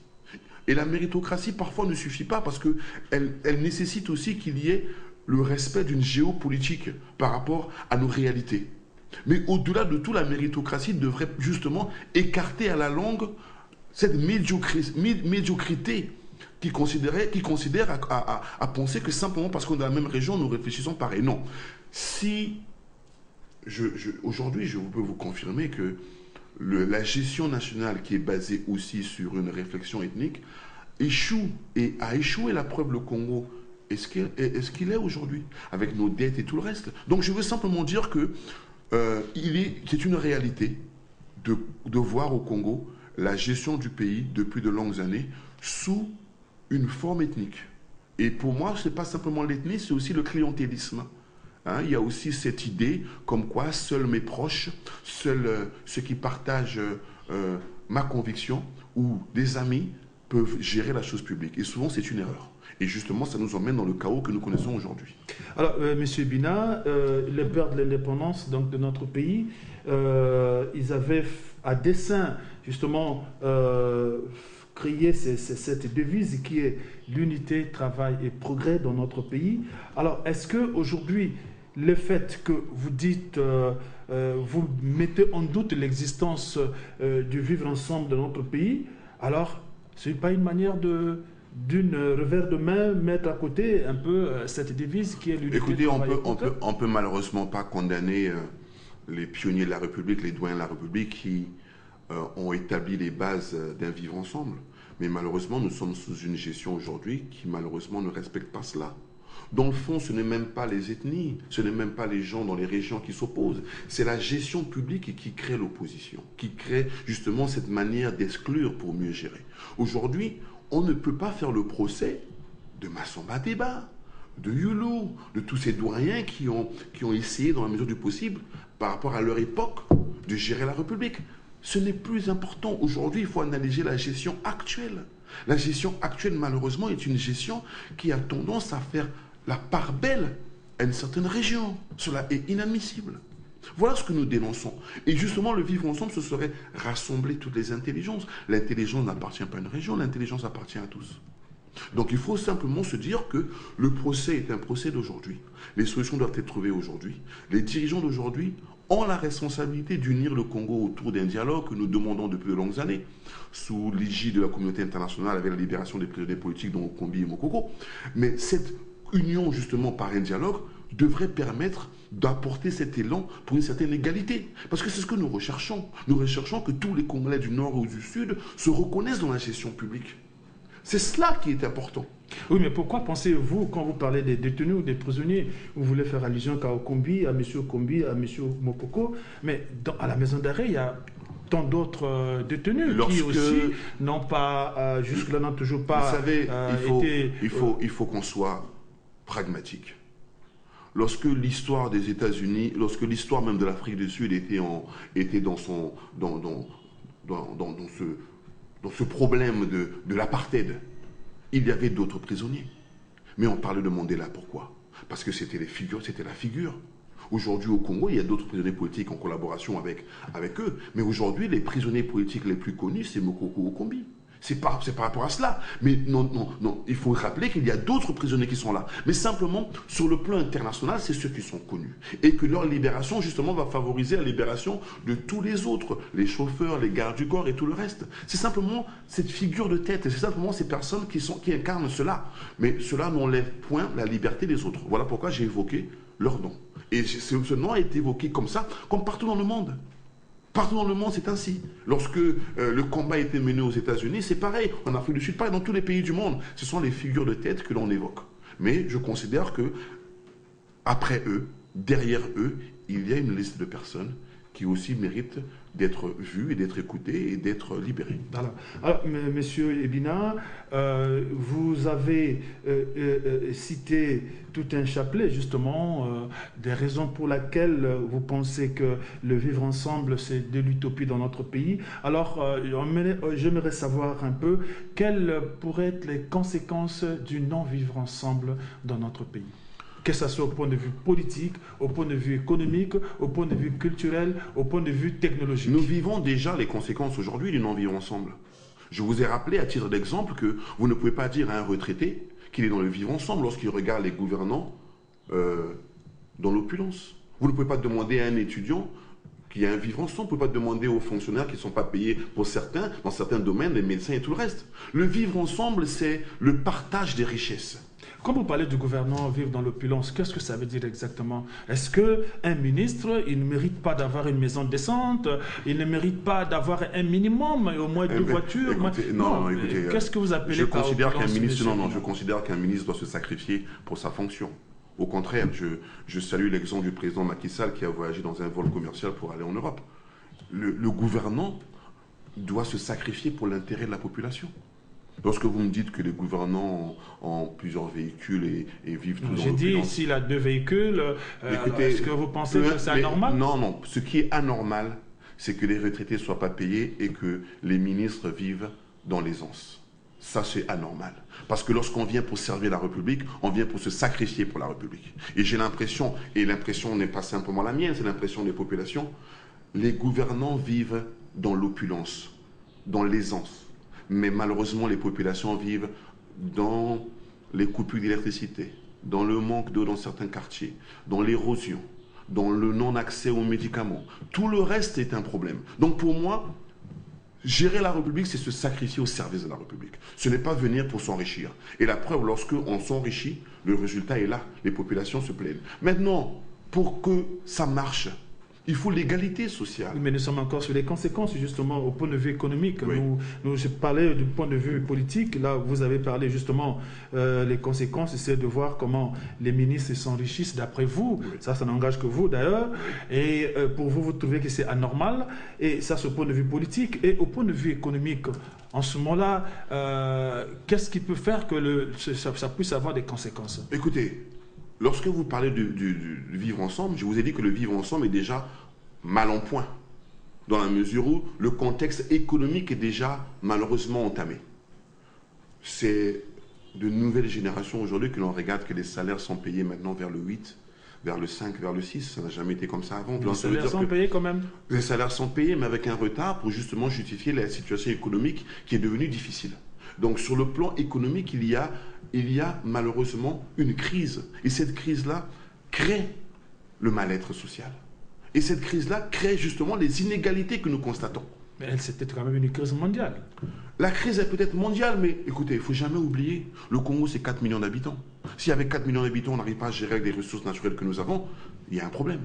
Et la méritocratie, parfois, ne suffit pas parce qu'elle nécessite aussi qu'il y ait le respect d'une géopolitique par rapport à nos réalités. Mais au-delà de tout, la méritocratie devrait justement écarter à la longue cette médiocrité qui considère à penser que simplement parce qu'on est dans la même région, nous réfléchissons pareil. Non. Si aujourd'hui, je peux vous confirmer que la gestion nationale qui est basée aussi sur une réflexion ethnique échoue et a échoué. La preuve, le Congo, est-ce qu'il est aujourd'hui avec nos dettes et tout le reste. Donc je veux simplement dire que c'est une réalité de voir au Congo la gestion du pays depuis de longues années sous une forme ethnique. Et pour moi, ce n'est pas simplement l'ethnie, c'est aussi le clientélisme. Il y a aussi cette idée comme quoi seuls mes proches, seuls ceux qui partagent ma conviction ou des amis peuvent gérer la chose publique. Et souvent, c'est une erreur. Et justement, ça nous emmène dans le chaos que nous connaissons aujourd'hui. Alors, M. Bina, les pères de l'indépendance de notre pays, ils avaient à dessein, justement, créé cette devise qui est l'unité, travail et progrès dans notre pays. Alors, est-ce qu'aujourd'hui, le fait que vous dites, vous mettez en doute l'existence du vivre ensemble de notre pays, alors ce n'est pas une manière d'une revers de main mettre à côté un peu cette devise qui est l'unité. Écoutez, on peut malheureusement pas condamner les pionniers de la République, les doyens de la République qui ont établi les bases d'un vivre ensemble. Mais malheureusement, nous sommes sous une gestion aujourd'hui qui malheureusement ne respecte pas cela. Dans le fond, ce n'est même pas les ethnies, ce n'est même pas les gens dans les régions qui s'opposent. C'est la gestion publique qui crée l'opposition, qui crée justement cette manière d'exclure pour mieux gérer. Aujourd'hui, on ne peut pas faire le procès de Massamba Deba, de Youlou, de tous ces doyens qui ont essayé dans la mesure du possible, par rapport à leur époque, de gérer la République. Ce n'est plus important. Aujourd'hui, il faut analyser la gestion actuelle. La gestion actuelle, malheureusement, est une gestion qui a tendance à faire la part belle à une certaine région. Cela est inadmissible. Voilà ce que nous dénonçons. Et justement, le vivre ensemble, ce serait rassembler toutes les intelligences. L'intelligence n'appartient pas à une région, l'intelligence appartient à tous. Donc il faut simplement se dire que le procès est un procès d'aujourd'hui. Les solutions doivent être trouvées aujourd'hui. Les dirigeants d'aujourd'hui ont la responsabilité d'unir le Congo autour d'un dialogue que nous demandons depuis de longues années, sous l'égide de la communauté internationale avec la libération des prisonniers politiques dont Okombi et Mokoko. Mais cette union, justement, par un dialogue, devrait permettre d'apporter cet élan pour une certaine égalité. Parce que c'est ce que nous recherchons. Nous recherchons que tous les Congolais du Nord ou du Sud se reconnaissent dans la gestion publique. C'est cela qui est important. Oui, mais pourquoi pensez-vous, quand vous parlez des détenus ou des prisonniers, vous voulez faire allusion qu'à Okombi, à M. Okombi, à M. Mokoko, mais à la maison d'arrêt, il y a tant d'autres détenus qui aussi n'ont pas, jusque-là, n'ont toujours pas vous savez, été... Il faut qu'on soit pragmatique. Lorsque l'histoire des États-Unis, lorsque l'histoire même de l'Afrique du Sud était dans ce problème de l'apartheid, il y avait d'autres prisonniers. Mais on parlait de Mandela, pourquoi? Parce que c'était la figure. Aujourd'hui au Congo, il y a d'autres prisonniers politiques en collaboration avec eux. Mais aujourd'hui, les prisonniers politiques les plus connus, c'est Mokoko Okombi. C'est par rapport à cela. Mais non, il faut rappeler qu'il y a d'autres prisonniers qui sont là. Mais simplement, sur le plan international, c'est ceux qui sont connus. Et que leur libération, justement, va favoriser la libération de tous les autres, les chauffeurs, les gardes du corps et tout le reste. C'est simplement cette figure de tête, c'est simplement ces personnes qui incarnent cela. Mais cela n'enlève point la liberté des autres. Voilà pourquoi j'ai évoqué leur nom. Et ce nom a été évoqué comme ça, comme partout dans le monde. Partout dans le monde, c'est ainsi. Lorsque le combat a été mené aux États-Unis, c'est pareil. En Afrique du Sud, pareil, dans tous les pays du monde. Ce sont les figures de tête que l'on évoque. Mais je considère que, après eux, derrière eux, il y a une liste de personnes qui aussi méritent d'être vues et d'être écoutées et d'être libérées. Alors, Monsieur Ebina, vous avez cité tout un chapelet, justement, des raisons pour lesquelles vous pensez que le vivre ensemble, c'est de l'utopie dans notre pays. Alors, j'aimerais savoir un peu quelles pourraient être les conséquences du non-vivre ensemble dans notre pays. Que ce soit au point de vue politique, au point de vue économique, au point de vue culturel, au point de vue technologique. Nous vivons déjà les conséquences aujourd'hui du non-vivre ensemble. Je vous ai rappelé à titre d'exemple que vous ne pouvez pas dire à un retraité qu'il est dans le vivre ensemble lorsqu'il regarde les gouvernants dans l'opulence. Vous ne pouvez pas demander à un étudiant qu'il y a un vivre ensemble. Vous ne pouvez pas demander aux fonctionnaires qui ne sont pas payés pour certains, dans certains domaines, les médecins et tout le reste. Le vivre ensemble, c'est le partage des richesses. Quand vous parlez du gouvernement vivre dans l'opulence, qu'est-ce que ça veut dire exactement? Est-ce qu'un ministre, il ne mérite pas d'avoir une maison décente? Il ne mérite pas d'avoir un minimum, au moins 2 voitures? Écoutez, non, écoutez, qu'est-ce que vous appelez je par considère qu'un opulence, ministre, je considère qu'un ministre doit se sacrifier pour sa fonction. Au contraire, je salue l'exemple du président Macky Sall qui a voyagé dans un vol commercial pour aller en Europe. Le gouvernant doit se sacrifier pour l'intérêt de la population. Lorsque vous me dites que les gouvernants ont plusieurs véhicules et vivent tous dans l'opulence... J'ai dit, s'il a 2 véhicules, est-ce que vous pensez que c'est anormal? Non. Ce qui est anormal, c'est que les retraités ne soient pas payés et que les ministres vivent dans l'aisance. Ça, c'est anormal. Parce que lorsqu'on vient pour servir la République, on vient pour se sacrifier pour la République. Et j'ai l'impression, et l'impression n'est pas simplement la mienne, c'est l'impression des populations, les gouvernants vivent dans l'opulence, dans l'aisance. Mais malheureusement, les populations vivent dans les coupures d'électricité, dans le manque d'eau dans certains quartiers, dans l'érosion, dans le non-accès aux médicaments. Tout le reste est un problème. Donc pour moi, gérer la République, c'est se sacrifier au service de la République. Ce n'est pas venir pour s'enrichir. Et la preuve, lorsqu'on s'enrichit, le résultat est là. Les populations se plaignent. Maintenant, pour que ça marche, il faut l'égalité sociale. Mais nous sommes encore sur les conséquences, justement, au point de vue économique. Oui. Je parlais du point de vue politique. Là, vous avez parlé, justement, les conséquences, c'est de voir comment les ministres s'enrichissent d'après vous. Oui. Ça n'engage que vous, d'ailleurs. Oui. Et pour vous, vous trouvez que c'est anormal. Et ça, c'est au point de vue politique. Et au point de vue économique, en ce moment-là, qu'est-ce qui peut faire que ça puisse avoir des conséquences? Écoutez, lorsque vous parlez du vivre ensemble, je vous ai dit que le vivre ensemble est déjà mal en point, dans la mesure où le contexte économique est déjà malheureusement entamé. C'est de nouvelles générations aujourd'hui que l'on regarde que les salaires sont payés maintenant vers le 8, vers le 5, vers le 6. Ça n'a jamais été comme ça avant. Les salaires sont payés quand même. Les salaires sont payés, mais avec un retard pour justement justifier la situation économique qui est devenue difficile. Donc sur le plan économique, il y a malheureusement une crise. Et cette crise-là crée le mal-être social. Et cette crise-là crée justement les inégalités que nous constatons. Mais c'était quand même une crise mondiale. La crise est peut-être mondiale, mais écoutez, il ne faut jamais oublier, le Congo c'est 4 millions d'habitants. Si avec 4 millions d'habitants, on n'arrive pas à gérer avec les ressources naturelles que nous avons, il y a un problème.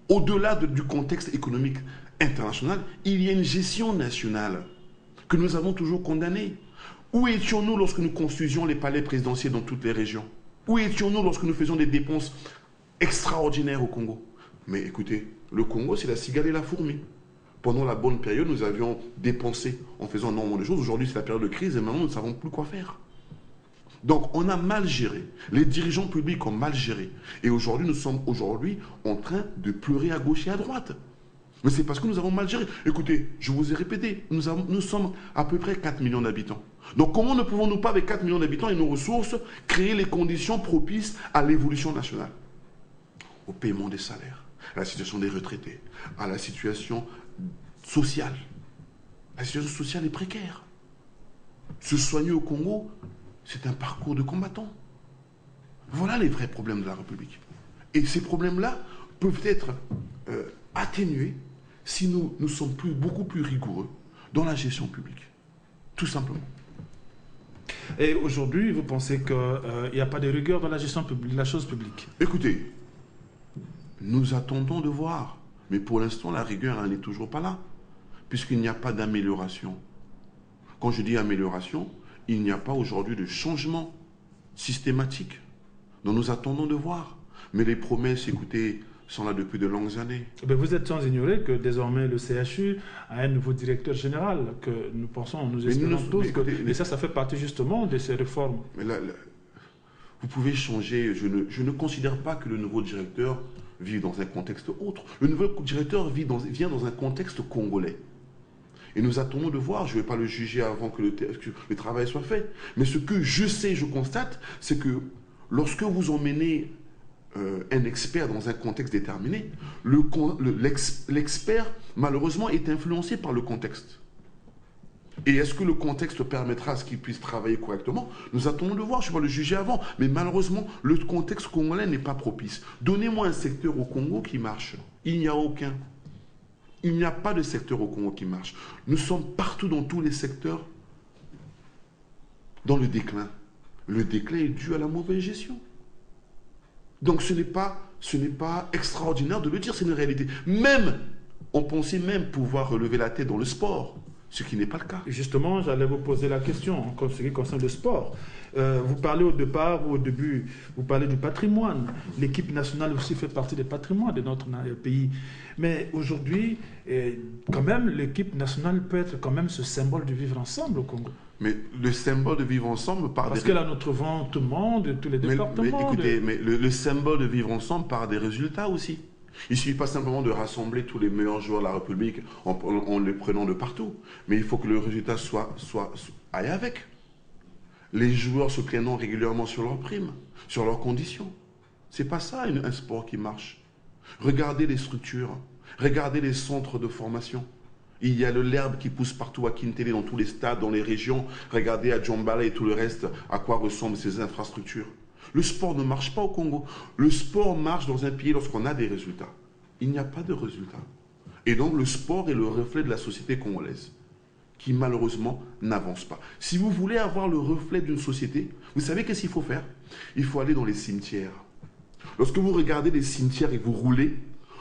Au-delà du contexte économique international, il y a une gestion nationale que nous avons toujours condamnée. Où étions-nous lorsque nous construisions les palais présidentiels dans toutes les régions? Où étions-nous lorsque nous faisions des dépenses extraordinaires au Congo? Mais écoutez, le Congo, c'est la cigale et la fourmi. Pendant la bonne période, nous avions dépensé en faisant énormément de choses. Aujourd'hui, c'est la période de crise et maintenant, nous ne savons plus quoi faire. Donc, on a mal géré. Les dirigeants publics ont mal géré. Et aujourd'hui, nous sommes en train de pleurer à gauche et à droite. Mais c'est parce que nous avons mal géré. Écoutez, je vous ai répété, nous sommes à peu près 4 millions d'habitants. Donc comment ne pouvons-nous pas, avec 4 millions d'habitants et nos ressources, créer les conditions propices à l'évolution nationale? Au paiement des salaires, à la situation des retraités, à la situation sociale. La situation sociale est précaire. Se soigner au Congo, c'est un parcours de combattant. Voilà les vrais problèmes de la République. Et ces problèmes-là peuvent être atténués si nous sommes beaucoup plus rigoureux dans la gestion publique. Tout simplement. Et aujourd'hui, vous pensez qu'il n'y a pas de rigueur dans la gestion publique, la chose publique? Écoutez, Nous attendons de voir. Mais pour l'instant, la rigueur, elle n'est toujours pas là, puisqu'il n'y a pas d'amélioration. Quand je dis amélioration, il n'y a pas aujourd'hui de changement systématique. Donc nous attendons de voir. Mais les promesses, écoutez, sont là depuis de longues années. Mais vous êtes sans ignorer que désormais le CHU a un nouveau directeur général, que nous pensons, nous espérons tous, et ça fait partie justement de ces réformes. Mais là, vous pouvez changer, je ne considère pas que le nouveau directeur vive dans un contexte autre. Le nouveau directeur vient dans un contexte congolais. Et nous attendons de voir, je ne vais pas le juger avant que le travail soit fait, mais ce que je sais, je constate, c'est que lorsque vous emmenez un expert dans un contexte déterminé, l'expert, malheureusement, est influencé par le contexte. Et est-ce que le contexte permettra à ce qu'il puisse travailler correctement? Nous attendons de voir, je ne vais pas le juger avant, mais malheureusement, le contexte congolais n'est pas propice. Donnez-moi un secteur au Congo qui marche. Il n'y a aucun. Il n'y a pas de secteur au Congo qui marche. Nous sommes partout dans tous les secteurs dans le déclin. Le déclin est dû à la mauvaise gestion. Donc ce n'est pas extraordinaire de le dire, c'est une réalité. Même, on pensait même pouvoir relever la tête dans le sport, ce qui n'est pas le cas. Justement, j'allais vous poser la question en ce qui concerne le sport. Vous parlez au départ ou au début, vous parlez du patrimoine. L'équipe nationale aussi fait partie des patrimoines de notre pays. Mais aujourd'hui, quand même, l'équipe nationale peut être quand même ce symbole du vivre ensemble au Congo. Mais le symbole de vivre ensemble par Parce qu'elle a notre vent, tout le monde, tous les départements. Mais le symbole de vivre ensemble par des résultats aussi. Il ne suffit pas simplement de rassembler tous les meilleurs joueurs de la République en les prenant de partout. Mais il faut que le résultat aille avec. Les joueurs se plaignant régulièrement sur leurs primes, sur leurs conditions. Ce n'est pas ça un sport qui marche. Regardez les structures, regardez les centres de formation. Il y a l'herbe qui pousse partout à Kintélé, dans tous les stades, dans les régions. Regardez à Djambala et tout le reste, à quoi ressemblent ces infrastructures. Le sport ne marche pas au Congo. Le sport marche dans un pays lorsqu'on a des résultats. Il n'y a pas de résultats. Et donc le sport est le reflet de la société congolaise, qui malheureusement n'avance pas. Si vous voulez avoir le reflet d'une société, vous savez qu'est-ce qu'il faut faire? Il faut aller dans les cimetières. Lorsque vous regardez les cimetières et vous roulez,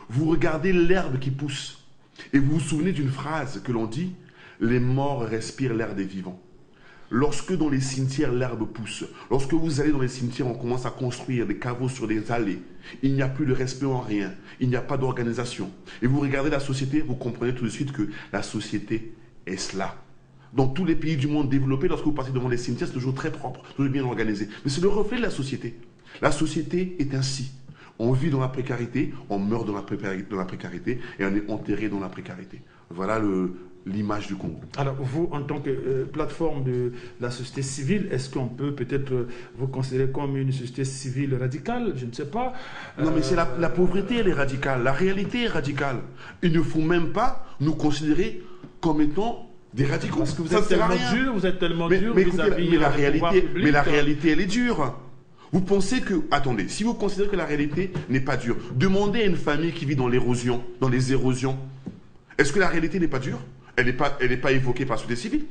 vous regardez l'herbe qui pousse. Et vous vous souvenez d'une phrase que l'on dit, les morts respirent l'air des vivants. Lorsque dans les cimetières l'herbe pousse, lorsque vous allez dans les cimetières, on commence à construire des caveaux sur des allées, il n'y a plus de respect en rien, il n'y a pas d'organisation. Et vous regardez la société, vous comprenez tout de suite que la société est cela. Dans tous les pays du monde développé, lorsque vous passez devant les cimetières, c'est toujours très propre, toujours bien organisé. Mais c'est le reflet de la société. La société est ainsi. On vit dans la précarité, on meurt dans la précarité et on est enterré dans la précarité. Voilà l'image du Congo. Alors vous, en tant que plateforme de la société civile, est-ce qu'on peut peut-être vous considérer comme une société civile radicale? Je ne sais pas. Non, mais c'est la pauvreté, elle est radicale. La réalité est radicale. Il ne faut même pas nous considérer comme étant des radicaux. Parce que vous êtes tellement dur, vous êtes tellement dur. Mais la réalité, elle est dure. Vous pensez que... Attendez, si vous considérez que la réalité n'est pas dure, demandez à une famille qui vit dans l'érosion, dans les érosions. Est-ce que la réalité n'est pas dure? Elle n'est pas évoquée par la société civile.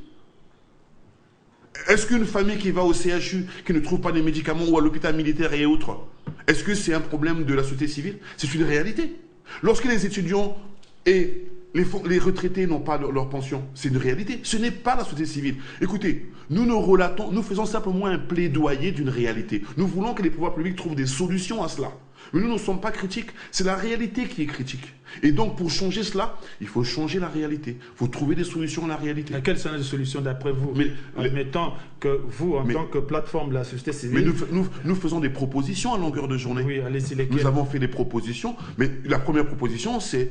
Est-ce qu'une famille qui va au CHU, qui ne trouve pas de médicaments ou à l'hôpital militaire et autres, est-ce que c'est un problème de la société civile? C'est une réalité. Lorsque les étudiants et les retraités n'ont pas leur pension, c'est une réalité. Ce n'est pas la société civile. Écoutez, nous faisons simplement un plaidoyer d'une réalité. Nous voulons que les pouvoirs publics trouvent des solutions à cela. Mais nous ne sommes pas critiques, c'est la réalité qui est critique. Et donc pour changer cela, il faut changer la réalité. Il faut trouver des solutions à la réalité. Et quelles sont les solutions d'après vous? Admettons que vous, en tant que plateforme de la société civile... Mais nous faisons des propositions à longueur de journée. Oui, allez-y, lesquelles? Nous avons fait des propositions, mais la première proposition, c'est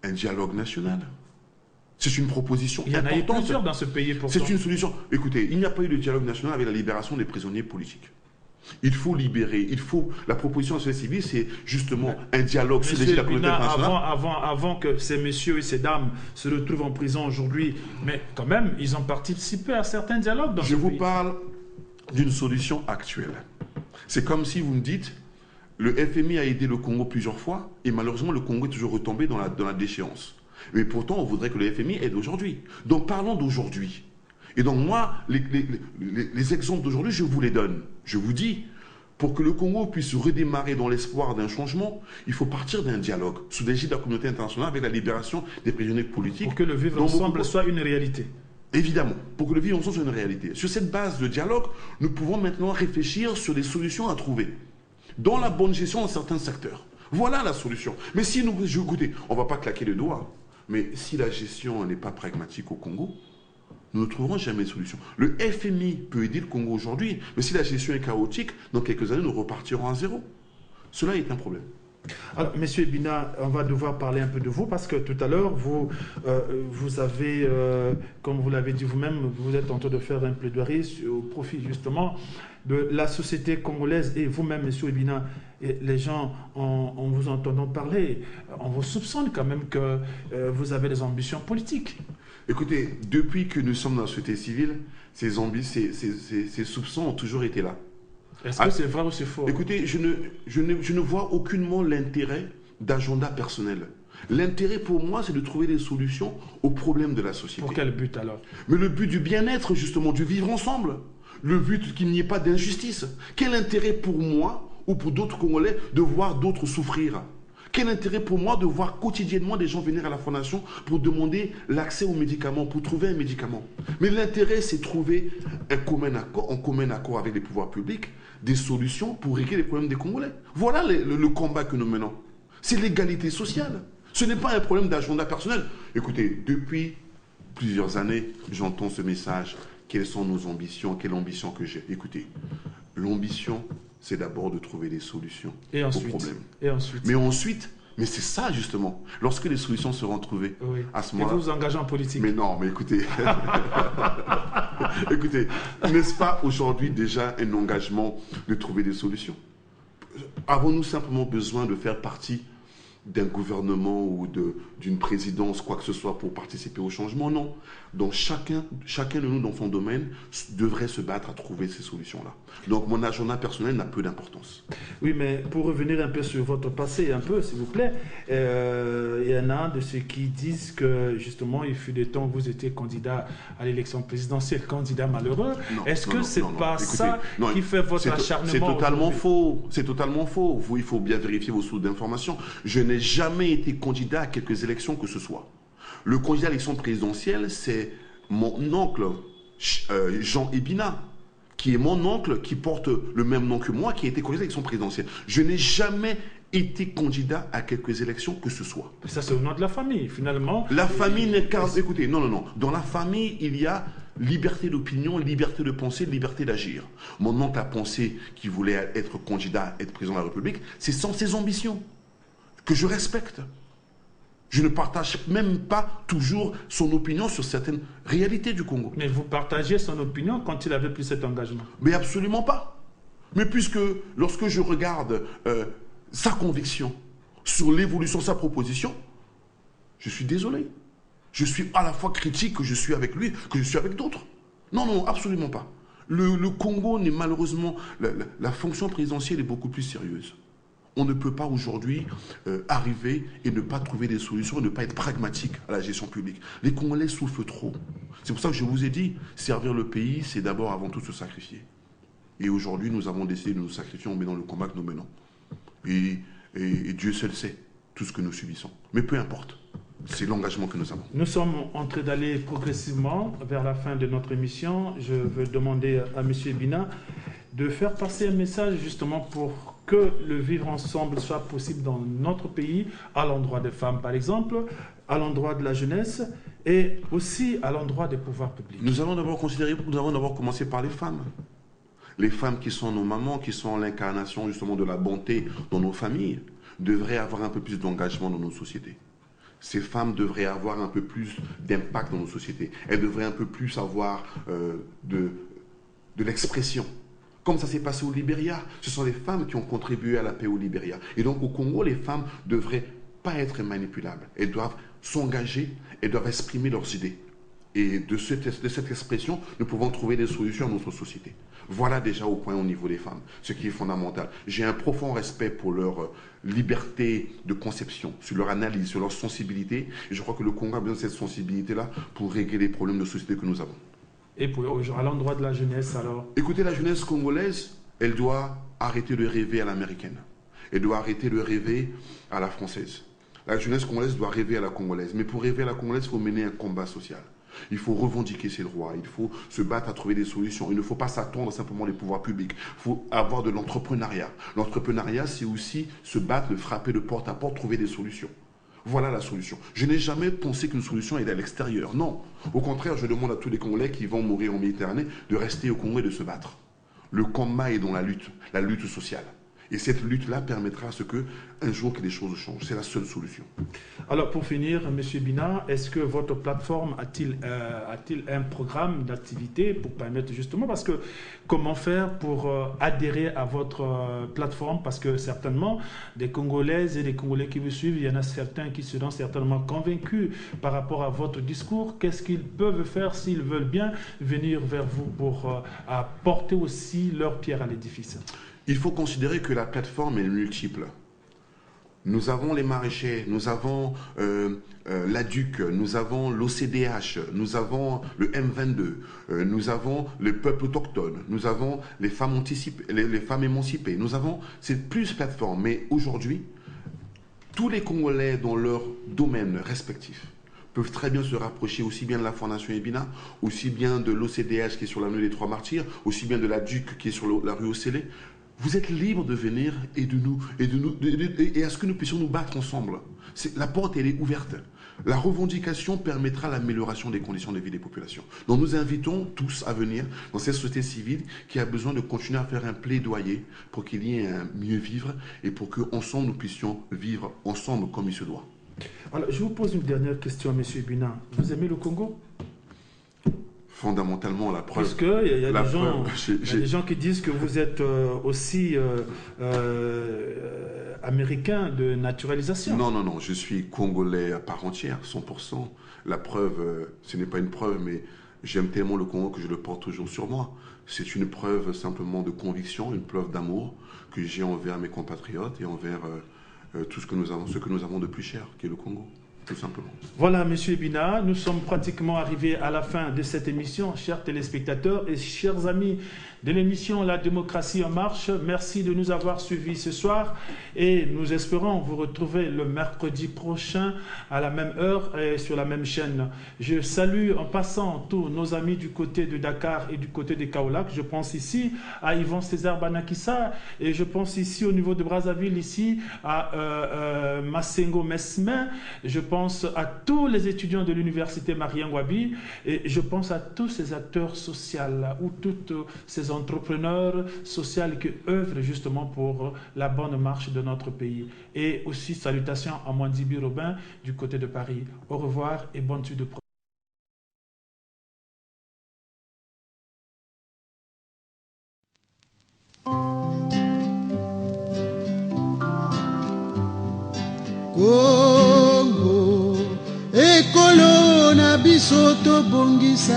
un dialogue national. C'est une proposition importante. Il y en a eu plusieurs dans ce pays pourtant. C'est une solution. Écoutez, il n'y a pas eu de dialogue national avec la libération des prisonniers politiques. Il faut libérer, la proposition de la société civile, c'est justement un dialogue sur la communauté internationale. Avant que ces messieurs et ces dames se retrouvent en prison aujourd'hui, mais quand même, ils ont participé à certains dialogues dans ce pays. Je vous parle d'une solution actuelle. C'est comme si vous me dites, le FMI a aidé le Congo plusieurs fois, et malheureusement, le Congo est toujours retombé dans la déchéance. Mais pourtant, on voudrait que le FMI aide aujourd'hui. Donc parlons d'aujourd'hui. Et donc moi, les exemples d'aujourd'hui, je vous les donne. Je vous dis, Pour que le Congo puisse redémarrer dans l'espoir d'un changement, il faut partir d'un dialogue sous l'égide de la communauté internationale avec la libération des prisonniers politiques. Pour que le vivre ensemble soit une réalité. Évidemment, pour que le vivre ensemble soit une réalité. Sur cette base de dialogue, nous pouvons maintenant réfléchir sur des solutions à trouver dans la bonne gestion dans certains secteurs. Voilà la solution. Mais si nous, écoutez, on ne va pas claquer les doigts, mais si la gestion n'est pas pragmatique au Congo, nous ne trouverons jamais de solution. Le FMI peut aider le Congo aujourd'hui, mais si la gestion est chaotique, dans quelques années, nous repartirons à zéro. Cela est un problème. Alors, Monsieur Ebina, on va devoir parler un peu de vous parce que tout à l'heure, vous avez, comme vous l'avez dit vous-même, vous êtes en train de faire un plaidoyer au profit justement de la société congolaise et vous-même, Monsieur Ebina, et les gens, en vous entendant parler, on vous soupçonne quand même que vous avez des ambitions politiques. Écoutez, depuis que nous sommes dans la société civile, ces soupçons ont toujours été là. Est-ce que c'est vrai ou c'est faux? Écoutez, je ne vois aucunement l'intérêt d'agenda personnel. L'intérêt pour moi, c'est de trouver des solutions aux problèmes de la société. Pour quel but alors? Mais le but du bien-être, justement, du vivre ensemble. Le but qu'il n'y ait pas d'injustice. Quel intérêt pour moi ou pour d'autres Congolais de voir d'autres souffrir? Quel intérêt pour moi de voir quotidiennement des gens venir à la fondation pour demander l'accès aux médicaments, pour trouver un médicament? Mais l'intérêt, c'est trouver en commun accord avec les pouvoirs publics, des solutions pour régler les problèmes des Congolais. Voilà le combat que nous menons. C'est l'égalité sociale. Ce n'est pas un problème d'agenda personnel. Écoutez, depuis plusieurs années, j'entends ce message. Quelles sont nos ambitions? Quelle ambition que j'ai? Écoutez, l'ambition, c'est d'abord de trouver des solutions aux problèmes. Mais c'est ça justement. Lorsque les solutions seront trouvées, oui. À ce moment-là... Et vous vous engagez en politique. Mais non, mais écoutez... écoutez, n'est-ce pas aujourd'hui déjà un engagement de trouver des solutions? Avons-nous simplement besoin de faire partie d'un gouvernement ou d'une présidence, quoi que ce soit, pour participer au changement? Non. Donc chacun de nous, dans son domaine, devrait se battre à trouver ces solutions-là. Donc mon agenda personnel n'a peu d'importance. Oui, mais pour revenir un peu sur votre passé, un peu, s'il vous plaît, il y en a de ceux qui disent que, justement, il fut des temps où vous étiez candidat à l'élection présidentielle, candidat malheureux. Est-ce que c'est pas ça qui fait votre acharnement? C'est totalement faux. C'est totalement faux. Vous, il faut bien vérifier vos sources d'information. Je n'ai jamais été candidat à quelques élections que ce soit. Le candidat à l'élection présidentielle, c'est mon oncle Jean Ebina, qui est mon oncle, qui porte le même nom que moi, qui a été candidat à l'élection présidentielle. Je n'ai jamais été candidat à quelques élections que ce soit. Ça, c'est au nom de la famille, finalement. La famille n'est qu'un... Écoutez, non. Dans la famille, il y a liberté d'opinion, liberté de penser, liberté d'agir. Mon oncle a pensé qu'il voulait être candidat, être président de la République. C'est sans ses ambitions, que je respecte. Je ne partage même pas toujours son opinion sur certaines réalités du Congo. Mais vous partagez son opinion quand il avait pris cet engagement? Mais absolument pas. Mais puisque lorsque je regarde sa conviction sur l'évolution de sa proposition, je suis désolé. Je suis à la fois critique que je suis avec lui, que je suis avec d'autres. Non, absolument pas. Le Congo n'est malheureusement... La fonction présidentielle est beaucoup plus sérieuse. On ne peut pas aujourd'hui arriver et ne pas trouver des solutions et ne pas être pragmatique à la gestion publique. Les Congolais souffrent trop. C'est pour ça que je vous ai dit, servir le pays, c'est d'abord avant tout se sacrifier. Et aujourd'hui, nous avons décidé de nous sacrifier en menant le combat que nous menons. Et Dieu seul sait tout ce que nous subissons. Mais peu importe, c'est l'engagement que nous avons. Nous sommes en train d'aller progressivement vers la fin de notre émission. Je veux demander à M. Ebina de faire passer un message justement pour que le vivre ensemble soit possible dans notre pays, à l'endroit des femmes par exemple, à l'endroit de la jeunesse et aussi à l'endroit des pouvoirs publics. Nous allons d'abord commencer par les femmes. Les femmes qui sont nos mamans, qui sont l'incarnation justement de la bonté dans nos familles, devraient avoir un peu plus d'engagement dans nos sociétés. Ces femmes devraient avoir un peu plus d'impact dans nos sociétés. Elles devraient un peu plus avoir de l'expression. Comme ça s'est passé au Libéria. Ce sont les femmes qui ont contribué à la paix au Libéria. Et donc au Congo, les femmes ne devraient pas être manipulables. Elles doivent s'engager, elles doivent exprimer leurs idées. Et de cette expression, nous pouvons trouver des solutions à notre société. Voilà déjà au point au niveau des femmes, ce qui est fondamental. J'ai un profond respect pour leur liberté de conception, sur leur analyse, sur leur sensibilité. Et je crois que le Congo a besoin de cette sensibilité-là pour régler les problèmes de société que nous avons. Et à l'endroit de la jeunesse, alors? Écoutez, la jeunesse congolaise, elle doit arrêter de rêver à l'américaine. Elle doit arrêter de rêver à la française. La jeunesse congolaise doit rêver à la congolaise. Mais pour rêver à la congolaise, il faut mener un combat social. Il faut revendiquer ses droits, il faut se battre à trouver des solutions. Il ne faut pas s'attendre simplement des pouvoirs publics. Il faut avoir de l'entrepreneuriat. L'entrepreneuriat, c'est aussi se battre, de frapper de porte à porte, trouver des solutions. Voilà la solution. Je n'ai jamais pensé qu'une solution est à l'extérieur. Non. Au contraire, je demande à tous les Congolais qui vont mourir en Méditerranée de rester au Congo et de se battre. Le combat est dans la lutte sociale. Et cette lutte-là permettra à ce qu'un jour que les choses changent. C'est la seule solution. Alors pour finir, M. Bina, est-ce que votre plateforme a-t-il un programme d'activité pour permettre justement, parce que comment faire pour adhérer à votre plateforme, parce que certainement des Congolaises et des Congolais qui vous suivent, il y en a certains qui seront certainement convaincus par rapport à votre discours. Qu'est-ce qu'ils peuvent faire s'ils veulent bien venir vers vous pour apporter aussi leur pierre à l'édifice? Il faut considérer que la plateforme est multiple. Nous avons les maraîchers, nous avons l'ADUC, nous avons l'OCDH, nous avons le M22, nous avons le peuple autochtone, nous avons les femmes émancipées. Nous avons cette plus plateforme. Mais aujourd'hui, tous les Congolais dans leur domaine respectif peuvent très bien se rapprocher aussi bien de la Fondation Ebina, aussi bien de l'OCDH qui est sur l'avenue des Trois Martyrs, aussi bien de l'ADUC qui est sur la rue Océlé. Vous êtes libre de venir et à ce que nous puissions nous battre ensemble. La porte, elle est ouverte. La revendication permettra l'amélioration des conditions de vie des populations. Donc nous invitons tous à venir dans cette société civile qui a besoin de continuer à faire un plaidoyer pour qu'il y ait un mieux vivre et pour qu'ensemble nous puissions vivre ensemble comme il se doit. Alors je vous pose une dernière question, M. Bina. Vous aimez le Congo ? Fondamentalement, la preuve. Parce qu'il y a des gens qui disent que vous êtes aussi américain de naturalisation. Non, je suis Congolais à part entière, 100%. La preuve, ce n'est pas une preuve, mais j'aime tellement le Congo que je le porte toujours sur moi. C'est une preuve simplement de conviction, une preuve d'amour que j'ai envers mes compatriotes et envers tout ce que nous avons de plus cher, qui est le Congo. Tout simplement. Voilà, M. Bina, nous sommes pratiquement arrivés à la fin de cette émission, chers téléspectateurs et chers amis de l'émission La démocratie en marche. Merci de nous avoir suivis ce soir et nous espérons vous retrouver le mercredi prochain à la même heure et sur la même chaîne. Je salue en passant tous nos amis du côté de Dakar et du côté de Kaolack. Je pense ici à Yvon César Banakissa et je pense ici au niveau de Brazzaville, ici à Massengo Mesmin. Je pense à tous les étudiants de l'université Marien Ngouabi et je pense à tous ces acteurs sociaux ou toutes ces entrepreneurs sociaux qui œuvrent justement pour la bonne marche de notre pays. Et aussi salutations à Mwandibi Robin du côté de Paris. Au revoir et bonne suite de Congo ekolo na biso tobongisa